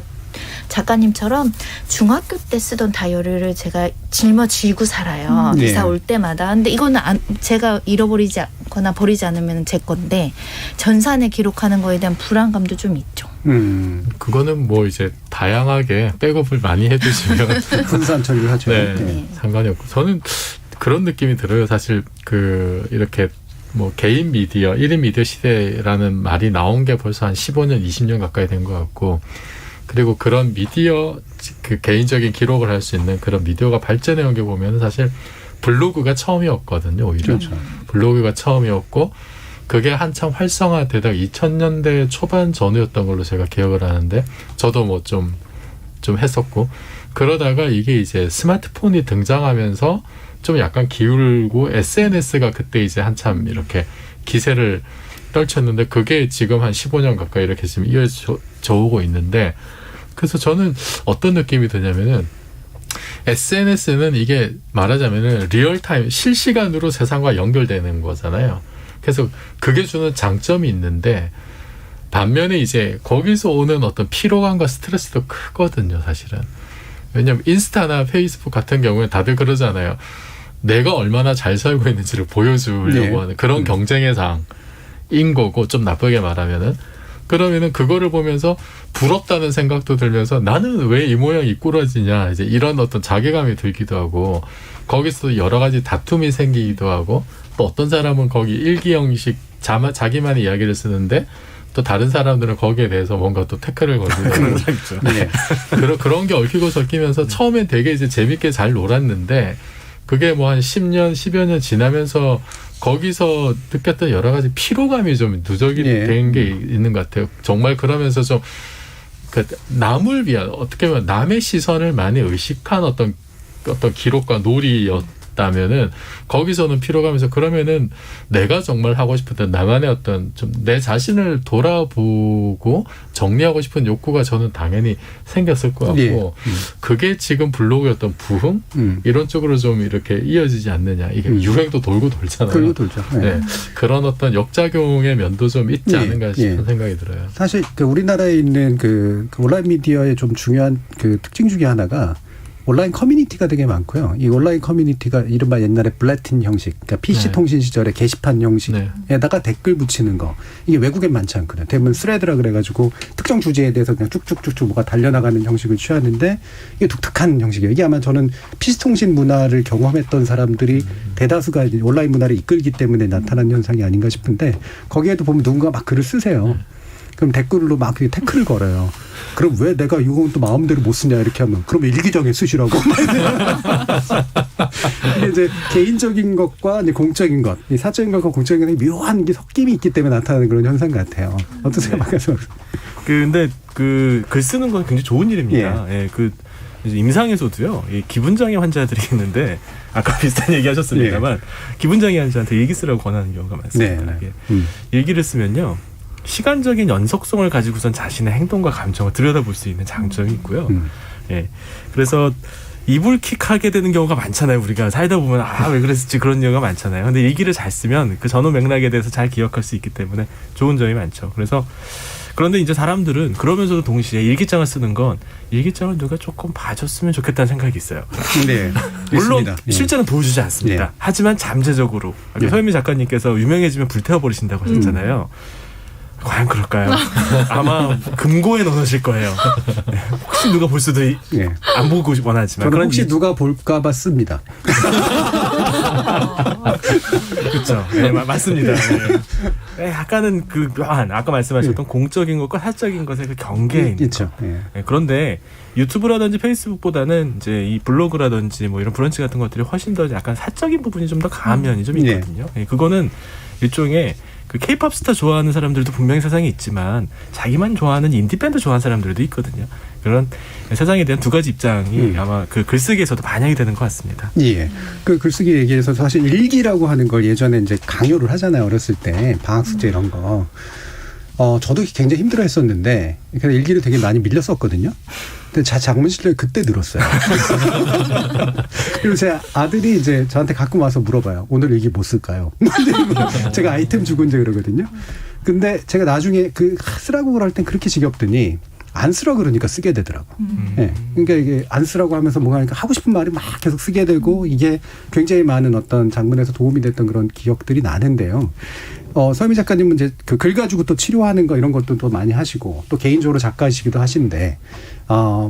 작가님처럼 중학교 때 쓰던 다이어리를 제가 짊어지고 살아요. 이사 올 때마다. 근데 이거는 제가 잃어버리지 않거나 버리지 않으면 제 건데 전산에 기록하는 거에 대한 불안감도 좀 있죠. 그거는 뭐 이제 다양하게 백업을 많이 해두시면 분산 처리를 하죠. 네, 상관이 없고 저는 그런 느낌이 들어요. 사실 이렇게 뭐 개인 미디어, 1인 미디어 시대라는 말이 나온 게 벌써 한 15년, 20년 가까이 된 것 같고 그리고 그런 미디어, 그 개인적인 기록을 할 수 있는 그런 미디어가 발전해 온 게 보면 사실 블로그가 처음이었거든요. 오히려 그렇죠. 블로그가 처음이었고 그게 한참 활성화되다가 2000년대 초반 전후였던 걸로 제가 기억을 하는데 저도 뭐 좀 했었고 그러다가 이게 이제 스마트폰이 등장하면서 좀 약간 기울고 SNS가 그때 이제 한참 이렇게 기세를 떨쳤는데 그게 지금 한 15년 가까이 이렇게 지금 이어져 오고 있는데 그래서 저는 어떤 느낌이 드냐면은 SNS는 이게 말하자면은 리얼타임 실시간으로 세상과 연결되는 거잖아요. 그래서 그게 주는 장점이 있는데 반면에 이제 거기서 오는 어떤 피로감과 스트레스도 크거든요, 사실은. 왜냐하면 인스타나 페이스북 같은 경우에 다들 그러잖아요. 내가 얼마나 잘 살고 있는지를 보여주려고 하는 그런 경쟁의 상인 거고 좀 나쁘게 말하면은 그러면은 그거를 보면서 부럽다는 생각도 들면서 나는 왜 이 모양 이 꾸러지냐 이제 이런 어떤 자괴감이 들기도 하고 거기서 여러 가지 다툼이 생기기도 하고 또 어떤 사람은 거기 일기 형식 자기만의 이야기를 쓰는데 또 다른 사람들은 거기에 대해서 뭔가 또 태클을 걸고 그런 게 얽히고 섞이면서 처음엔 되게 이제 재밌게 잘 놀았는데 그게 뭐 한 10년, 10여 년 지나면서 거기서 느꼈던 여러 가지 피로감이 좀 누적이 된 게 있는 것 같아요. 정말 그러면서 좀 남을 위한 어떻게 보면 남의 시선을 많이 의식한 어떤 기록과 놀이였다면은 거기서는 피로감에서 그러면은 내가 정말 하고 싶었던 나만의 어떤 좀 내 자신을 돌아보고 정리하고 싶은 욕구가 저는 당연히 생겼을 것 같고 그게 지금 블로그의 어떤 부흥 이런 쪽으로 좀 이렇게 이어지지 않느냐 이게 유행도 돌고 돌잖아요. 돌고 돌죠. 네. 그런 어떤 역작용의 면도 좀 있지 않은가 싶은 생각이 들어요. 사실 우리나라에 있는 그 온라인 미디어의 좀 중요한 그 특징 중에 하나가 온라인 커뮤니티가 되게 많고요. 이 온라인 커뮤니티가 이른바 옛날에 블래틴 형식, 그러니까 PC 네. 통신 시절에 게시판 형식에다가 댓글 붙이는 거. 이게 외국엔 많지 않거든요. 대부분 스레드라 그래가지고 특정 주제에 대해서 그냥 쭉쭉쭉쭉 뭐가 달려나가는 형식을 취하는데 이게 독특한 형식이에요. 이게 아마 저는 PC 통신 문화를 경험했던 사람들이 대다수가 이제 온라인 문화를 이끌기 때문에 나타난 현상이 아닌가 싶은데 거기에도 보면 누군가 막 글을 쓰세요. 그럼 댓글로 막 태클을 걸어요. 그럼 왜 내가 이건 또 마음대로 못 쓰냐 이렇게 하면 그럼 일기장에 쓰시라고. 이게 이제 개인적인 것과 이제 공적인 것, 이 사적인 것과 공적인 것의 묘한 게 섞임이 있기 때문에 나타나는 그런 현상 같아요. 어떠세요, 박가수? 근데 그 글 쓰는 건 굉장히 좋은 일입니다. 예, 그 임상에서도요, 이 기분장애 환자들이 있는데 아까 비슷한 얘기 하셨습니다만 기분장애 환자한테 일기 쓰라고 권하는 경우가 많습니다. 일기를 쓰면요. 시간적인 연속성을 가지고선 자신의 행동과 감정을 들여다볼 수 있는 장점이 있고요. 예. 그래서 이불킥하게 되는 경우가 많잖아요. 우리가 살다 보면 왜 그랬을지 그런 경우가 많잖아요. 근데 일기를 잘 쓰면 그 전후 맥락에 대해서 잘 기억할 수 있기 때문에 좋은 점이 많죠. 그래서 그런데 이제 사람들은 그러면서도 동시에 일기장을 쓰는 건 일기장을 누가 조금 봐줬으면 좋겠다는 생각이 있어요. 네. 물론 있습니다. 실제는 보여주지 않습니다. 네. 하지만 잠재적으로 서현미 작가님께서 유명해지면 불태워버리신다고 하셨잖아요. 과연 그럴까요? 아마 금고에 넣으실 거예요. 혹시 누가 볼 수도 안 보고 원하지만. 저는 혹시 누가 볼까봐 씁니다. 그렇죠. 네, 맞습니다. 네, 약간은 그 아까 말씀하셨던 공적인 것과 사적인 것의 그 경계에 있는 거. 네, 그런데 유튜브라든지 페이스북보다는 이제 이 블로그라든지 뭐 이런 브런치 같은 것들이 훨씬 더 약간 사적인 부분이 좀 더 강한 면이 좀 있거든요. 네, 그거는 일종의 그 K-팝 스타 좋아하는 사람들도 분명히 세상에 있지만 자기만 좋아하는 인디밴드 좋아하는 사람들도 있거든요. 그런 세상에 대한 두 가지 입장이 아마 그 글쓰기에서도 반영이 되는 것 같습니다. 예. 그 글쓰기 얘기에서 사실 일기라고 하는 걸 예전에 이제 강요를 하잖아요. 어렸을 때 방학 숙제 이런 거. 저도 굉장히 힘들어 했었는데, 그래서 일기를 되게 많이 밀렸었거든요. 근데 작문 실력이 그때 늘었어요. 그리고 제 아들이 이제 저한테 가끔 와서 물어봐요. 오늘 일기 뭐 쓸까요? 제가 아이템 주고 이제 그러거든요. 근데 제가 나중에 쓰라고 그럴 땐 그렇게 지겹더니, 안 쓰라 그러니까 쓰게 되더라고. 네. 그러니까 이게 안 쓰라고 하면서 뭔가 하고 싶은 말이 막 계속 쓰게 되고 이게 굉장히 많은 어떤 장문에서 도움이 됐던 그런 기억들이 나는데요. 서현미 작가님은 이제 그 글 가지고 또 치료하는 거 이런 것도 또 많이 하시고 또 개인적으로 작가이시기도 하신데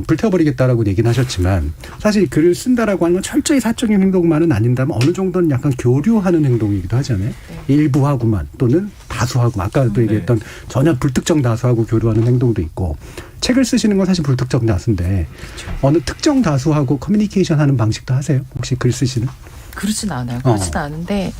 불태워버리겠다라고 얘기는 하셨지만 사실 글을 쓴다라고 하는 건 철저히 사적인 행동만은 아닌다면 어느 정도는 약간 교류하는 행동이기도 하잖아요. 일부하고만 또는 다수하고 아까도 얘기했던 전혀 불특정 다수하고 교류하는 행동도 있고 책을 쓰시는 건 사실 불특정 다수인데 어느 특정 다수하고 커뮤니케이션 하는 방식도 하세요? 혹시 글 쓰시는? 그렇진 않아요. 그렇진 않은데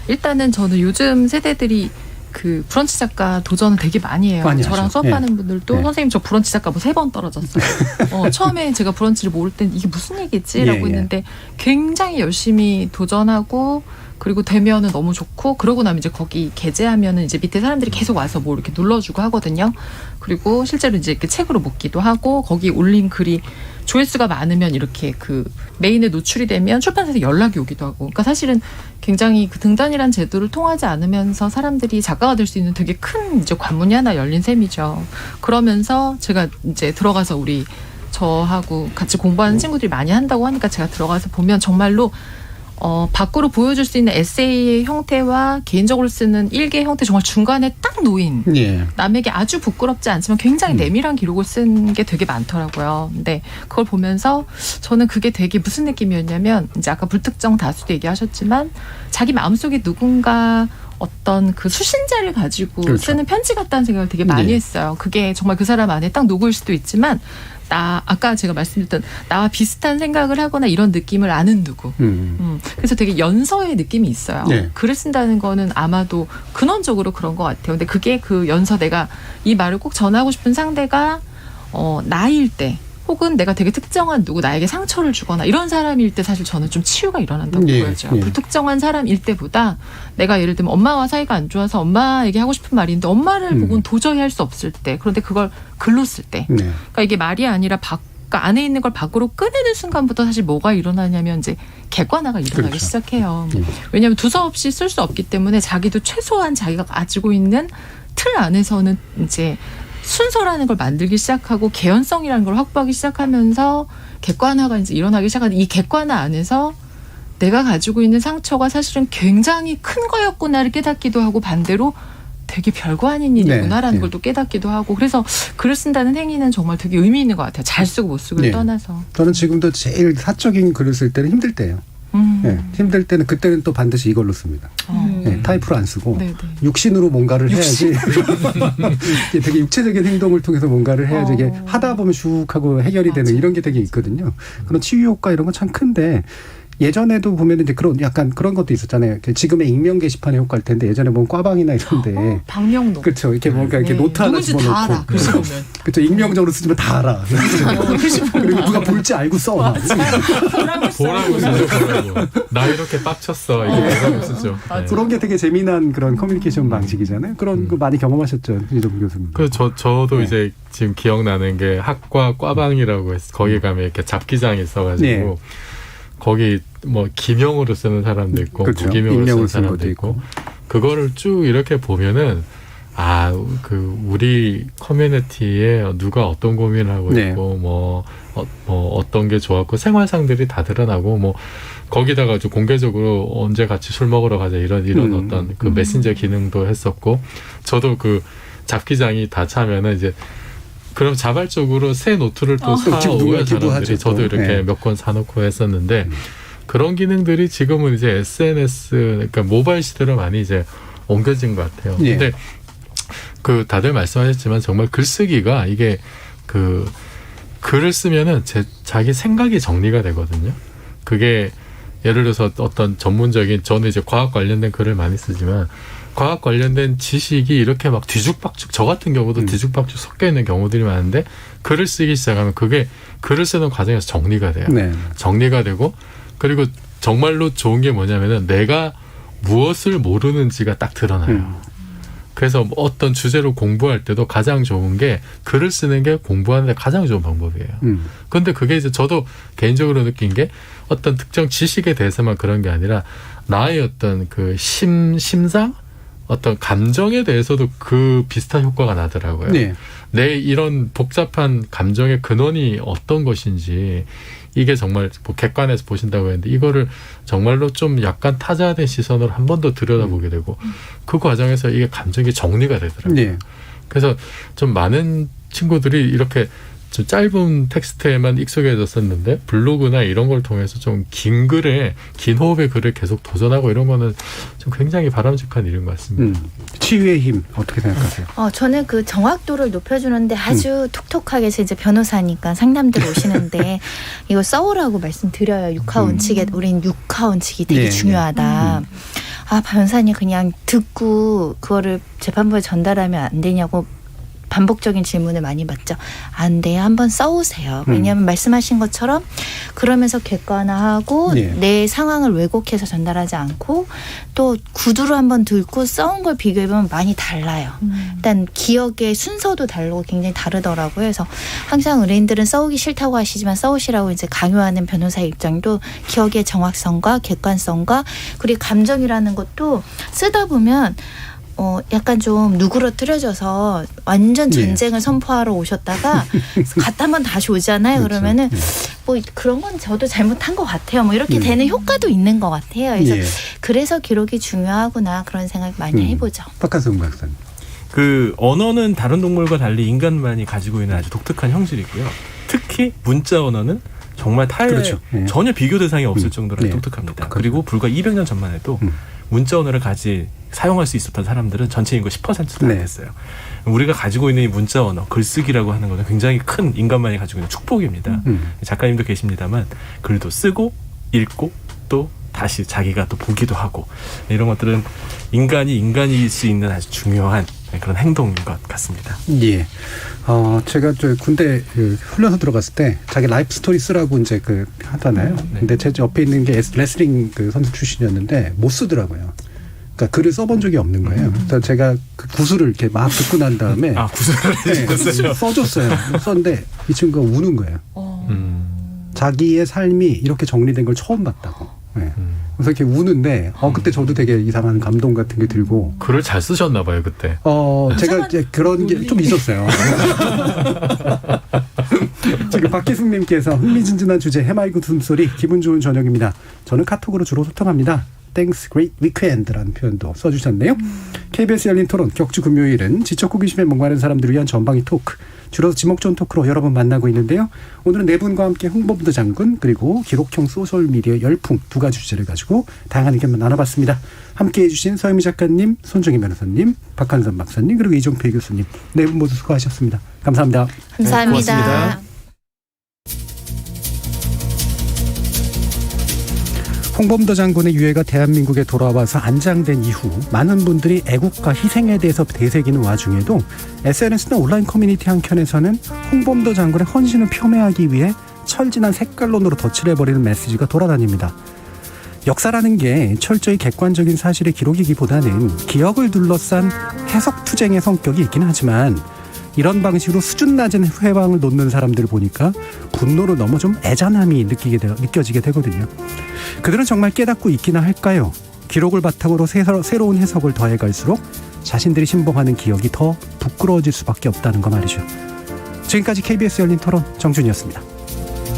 일단은 저는 요즘 세대들이 그 브런치 작가 도전을 되게 많이 해요. 많이 저랑 하죠. 수업하는 분들도 선생님 저 브런치 작가 뭐 3번 떨어졌어요. 처음에 제가 브런치를 모를 땐 이게 무슨 얘기지라고 했는데 굉장히 열심히 도전하고 그리고 되면은 너무 좋고 그러고 나면 이제 거기 게재하면은 이제 밑에 사람들이 계속 와서 뭐 이렇게 눌러주고 하거든요. 그리고 실제로 이제 이렇게 책으로 묶기도 하고 거기 올린 글이 조회수가 많으면 이렇게 그 메인에 노출이 되면 출판사에서 연락이 오기도 하고. 그러니까 사실은 굉장히 그 등단이란 제도를 통하지 않으면서 사람들이 작가가 될 수 있는 되게 큰 이제 관문이 하나 열린 셈이죠. 그러면서 제가 이제 들어가서 저하고 같이 공부하는 친구들이 많이 한다고 하니까 제가 들어가서 보면 정말로 밖으로 보여줄 수 있는 에세이의 형태와 개인적으로 쓰는 일기의 형태 정말 중간에 딱 놓인 남에게 아주 부끄럽지 않지만 굉장히 내밀한 기록을 쓴 게 되게 많더라고요. 근데 그걸 보면서 저는 그게 되게 무슨 느낌이었냐면 이제 아까 불특정 다수도 얘기하셨지만 자기 마음속에 누군가 어떤 그 수신자를 가지고 쓰는 편지 같다는 생각을 되게 많이 했어요. 그게 정말 그 사람 안에 딱 녹을 수도 있지만 아까 제가 말씀드렸던 나와 비슷한 생각을 하거나 이런 느낌을 아는 누구. 그래서 되게 연서의 느낌이 있어요. 글을 쓴다는 거는 아마도 근원적으로 그런 것 같아요. 근데 그게 그 연서 내가 이 말을 꼭 전하고 싶은 상대가 나일 때 혹은 내가 되게 특정한 누구 나에게 상처를 주거나 이런 사람일 때 사실 저는 좀 치유가 일어난다고 보여져요. 불특정한 사람일 때보다 내가 예를 들면 엄마와 사이가 안 좋아서 엄마에게 하고 싶은 말인데 엄마를 보고는 도저히 할 수 없을 때 그런데 그걸 글로 쓸 때 그러니까 이게 말이 아니라 그러니까 안에 있는 걸 밖으로 꺼내는 순간부터 사실 뭐가 일어나냐면 이제 객관화가 일어나기 시작해요. 왜냐하면 두서없이 쓸 수 없기 때문에 자기도 최소한 자기가 가지고 있는 틀 안에서는 이제 순서라는 걸 만들기 시작하고 개연성이라는 걸 확보하기 시작하면서 객관화가 이제 일어나기 시작하는데 이 객관화 안에서 내가 가지고 있는 상처가 사실은 굉장히 큰 거였구나를 깨닫기도 하고 반대로 되게 별거 아닌 일이구나라는 걸 또 깨닫기도 하고 그래서 글을 쓴다는 행위는 정말 되게 의미 있는 것 같아요. 잘 쓰고 못 쓰고를 떠나서. 저는 지금도 제일 사적인 글을 쓸 때는 힘들 때예요. 힘들 때는 그때는 또 반드시 이걸로 씁니다. 타이프로 안 쓰고 육신으로 뭔가를 해야지 되게 육체적인 행동을 통해서 뭔가를 해야지 이게 하다 보면 슉 하고 해결이 되는 이런 게 되게 있거든요. 그런 치유 효과 이런 건 참 큰데 예전에도 보면 이제 그런 약간 그런 것도 있었잖아요. 지금의 익명 게시판의 효과일 텐데 예전에 보면 꽈방이나 이런데 방명록 그렇죠. 이렇게 뭔가 이렇게 노트 하나 집어넣고 글씨 보면 그렇죠. 익명적으로 쓰지만 다 알아. 그리고 누가 볼지 알고 써. 보라고 쓰죠. 보라고. 나 이렇게 빡쳤어. 이게 보라고 쓰죠. 네. 그런 게 되게 재미난 그런 커뮤니케이션 방식이잖아요. 그런 거 많이 경험하셨죠, 이정부 교수님. 그 저도 이제 지금 기억나는 게 학과 꽈방이라고 해서 거기 가면 이렇게 잡기장이 있어가지고. 거기 뭐 기명으로 쓰는 사람도 있고 그렇죠. 무기명으로 쓰는 사람도 있고 그거를 쭉 이렇게 보면은 그 우리 커뮤니티에 누가 어떤 고민을 하고 있고 뭐 어떤 게 좋았고 생활상들이 다 드러나고 뭐 거기다가 좀 공개적으로 언제 같이 술 먹으러 가자 이런 어떤 그 메신저 기능도 했었고 저도 그 잡기장이 다 차면은 이제 그럼 자발적으로 새 노트를 또 사오고요. 사람들이 저도 이렇게 몇 권 사놓고 했었는데 그런 기능들이 지금은 이제 SNS 그러니까 모바일 시대로 많이 이제 옮겨진 것 같아요. 근데 그 다들 말씀하셨지만 정말 글쓰기가 이게 그 글을 쓰면은 자기 생각이 정리가 되거든요. 그게 예를 들어서 어떤 전문적인 저는 이제 과학 관련된 글을 많이 쓰지만 과학 관련된 지식이 이렇게 막 뒤죽박죽 저 같은 경우도 뒤죽박죽 섞여 있는 경우들이 많은데 글을 쓰기 시작하면 그게 글을 쓰는 과정에서 정리가 돼요. 정리가 되고 그리고 정말로 좋은 게 뭐냐면은 내가 무엇을 모르는지가 딱 드러나요. 그래서 어떤 주제로 공부할 때도 가장 좋은 게 글을 쓰는 게 공부하는 데 가장 좋은 방법이에요. 그런데 그게 이제 저도 개인적으로 느낀 게 어떤 특정 지식에 대해서만 그런 게 아니라 나의 어떤 그 심상? 어떤 감정에 대해서도 그 비슷한 효과가 나더라고요. 내 이런 복잡한 감정의 근원이 어떤 것인지 이게 정말 뭐 객관에서 보신다고 했는데 이거를 정말로 좀 약간 타자된 시선으로 한 번 더 들여다보게 되고 그 과정에서 이게 감정이 정리가 되더라고요. 그래서 좀 많은 친구들이 이렇게 좀 짧은 텍스트에만 익숙해졌었는데 블로그나 이런 걸 통해서 좀 긴 글에 긴 호흡의 글을 계속 도전하고 이런 거는 좀 굉장히 바람직한 일인 것 같습니다. 치유의 힘 어떻게 생각하세요? 저는 그 정확도를 높여주는데 아주 톡톡하게 이제 변호사니까 상담들 오시는데 이거 써오라고 말씀드려요. 육하 원칙에 우린 육하 원칙이 되게 중요하다. 변호사님 그냥 듣고 그거를 재판부에 전달하면 안 되냐고 반복적인 질문을 많이 받죠. 안 돼요. 한번 써오세요. 왜냐하면 말씀하신 것처럼 그러면서 객관화하고 내 상황을 왜곡해서 전달하지 않고 또 구두로 한번 들고 써온 걸 비교해보면 많이 달라요. 일단 기억의 순서도 다르고 굉장히 다르더라고요. 그래서 항상 의뢰인들은 써오기 싫다고 하시지만 써오시라고 이제 강요하는 변호사의 입장도 기억의 정확성과 객관성과 그리고 감정이라는 것도 쓰다 보면 약간 좀 누그러뜨려져서 완전 전쟁을 선포하러 오셨다가 갔다 한번 다시 오잖아요. 그러면은 뭐 그런 건 저도 잘못한 것 같아요. 뭐 이렇게 되는 효과도 있는 것 같아요. 그래서 기록이 중요하구나 그런 생각 많이 해보죠. 박한성 박사님. 그 언어는 다른 동물과 달리 인간만이 가지고 있는 아주 독특한 형질이고요. 특히 문자 언어는 정말 타일에 전혀 비교 대상이 없을 정도로 독특합니다. 그리고 불과 200년 전만 해도 문자 언어를 사용할 수 있었던 사람들은 전체 인구 10%도 안 됐어요. 우리가 가지고 있는 이 문자 언어, 글쓰기라고 하는 것은 굉장히 큰 인간만이 가지고 있는 축복입니다. 작가님도 계십니다만 글도 쓰고 읽고 또 다시 자기가 또 보기도 하고 이런 것들은 인간일 수 있는 아주 중요한 그런 행동인 것 같습니다. 제가 저 군대 훈련소 들어갔을 때 자기 라이프 스토리 쓰라고 이제 하잖아요. 근데 제 옆에 있는 게 레슬링 선수 출신이었는데 못 쓰더라고요. 그러니까 글을 써본 적이 없는 거예요. 그래서 제가 그 구술을 이렇게 막 듣고 난 다음에 구술을 써줬어요. 썼는데 이 친구가 우는 거예요. 자기의 삶이 이렇게 정리된 걸 처음 봤다고. 그래서 이렇게 우는데 그때 저도 되게 이상한 감동 같은 게 들고 글을 잘 쓰셨나 봐요 그때. 제가 이제 그런 게 좀 있었어요. 지금 박기숙님께서 흥미진진한 주제 해맑은 숨소리 기분 좋은 저녁입니다. 저는 카톡으로 주로 소통합니다. Thanks, great weekend라는 표현도 써주셨네요. KBS 열린 토론 격주 금요일은 지적 호기심에 목마른 사람들을 위한 전방위 토크, 줄여서 지목전 토크로 여러분 만나고 있는데요. 오늘은 네 분과 함께 홍범도 장군 그리고 기록형 소셜미디어 열풍 두 가지 주제를 가지고 다양한 의견만 나눠봤습니다. 함께해 주신 서유미 작가님, 손정희 변호사님, 박한선 박사님 그리고 이종필 교수님 네 분 모두 수고하셨습니다. 감사합니다. 감사합니다. 네, 고맙습니다. 홍범도 장군의 유해가 대한민국에 돌아와서 안장된 이후 많은 분들이 애국과 희생에 대해서 되새기는 와중에도 SNS나 온라인 커뮤니티 한켠에서는 홍범도 장군의 헌신을 폄훼하기 위해 철진한 색깔론으로 덧칠해버리는 메시지가 돌아다닙니다. 역사라는 게 철저히 객관적인 사실의 기록이기보다는 기억을 둘러싼 해석투쟁의 성격이 있긴 하지만 이런 방식으로 수준 낮은 회방을 놓는 사람들을 보니까 분노를 넘어 좀 애잔함이 느껴지게 되거든요. 그들은 정말 깨닫고 있기나 할까요? 기록을 바탕으로 새로운 해석을 더해갈수록 자신들이 신봉하는 기억이 더 부끄러워질 수밖에 없다는 거 말이죠. 지금까지 KBS 열린 토론 정준이었습니다.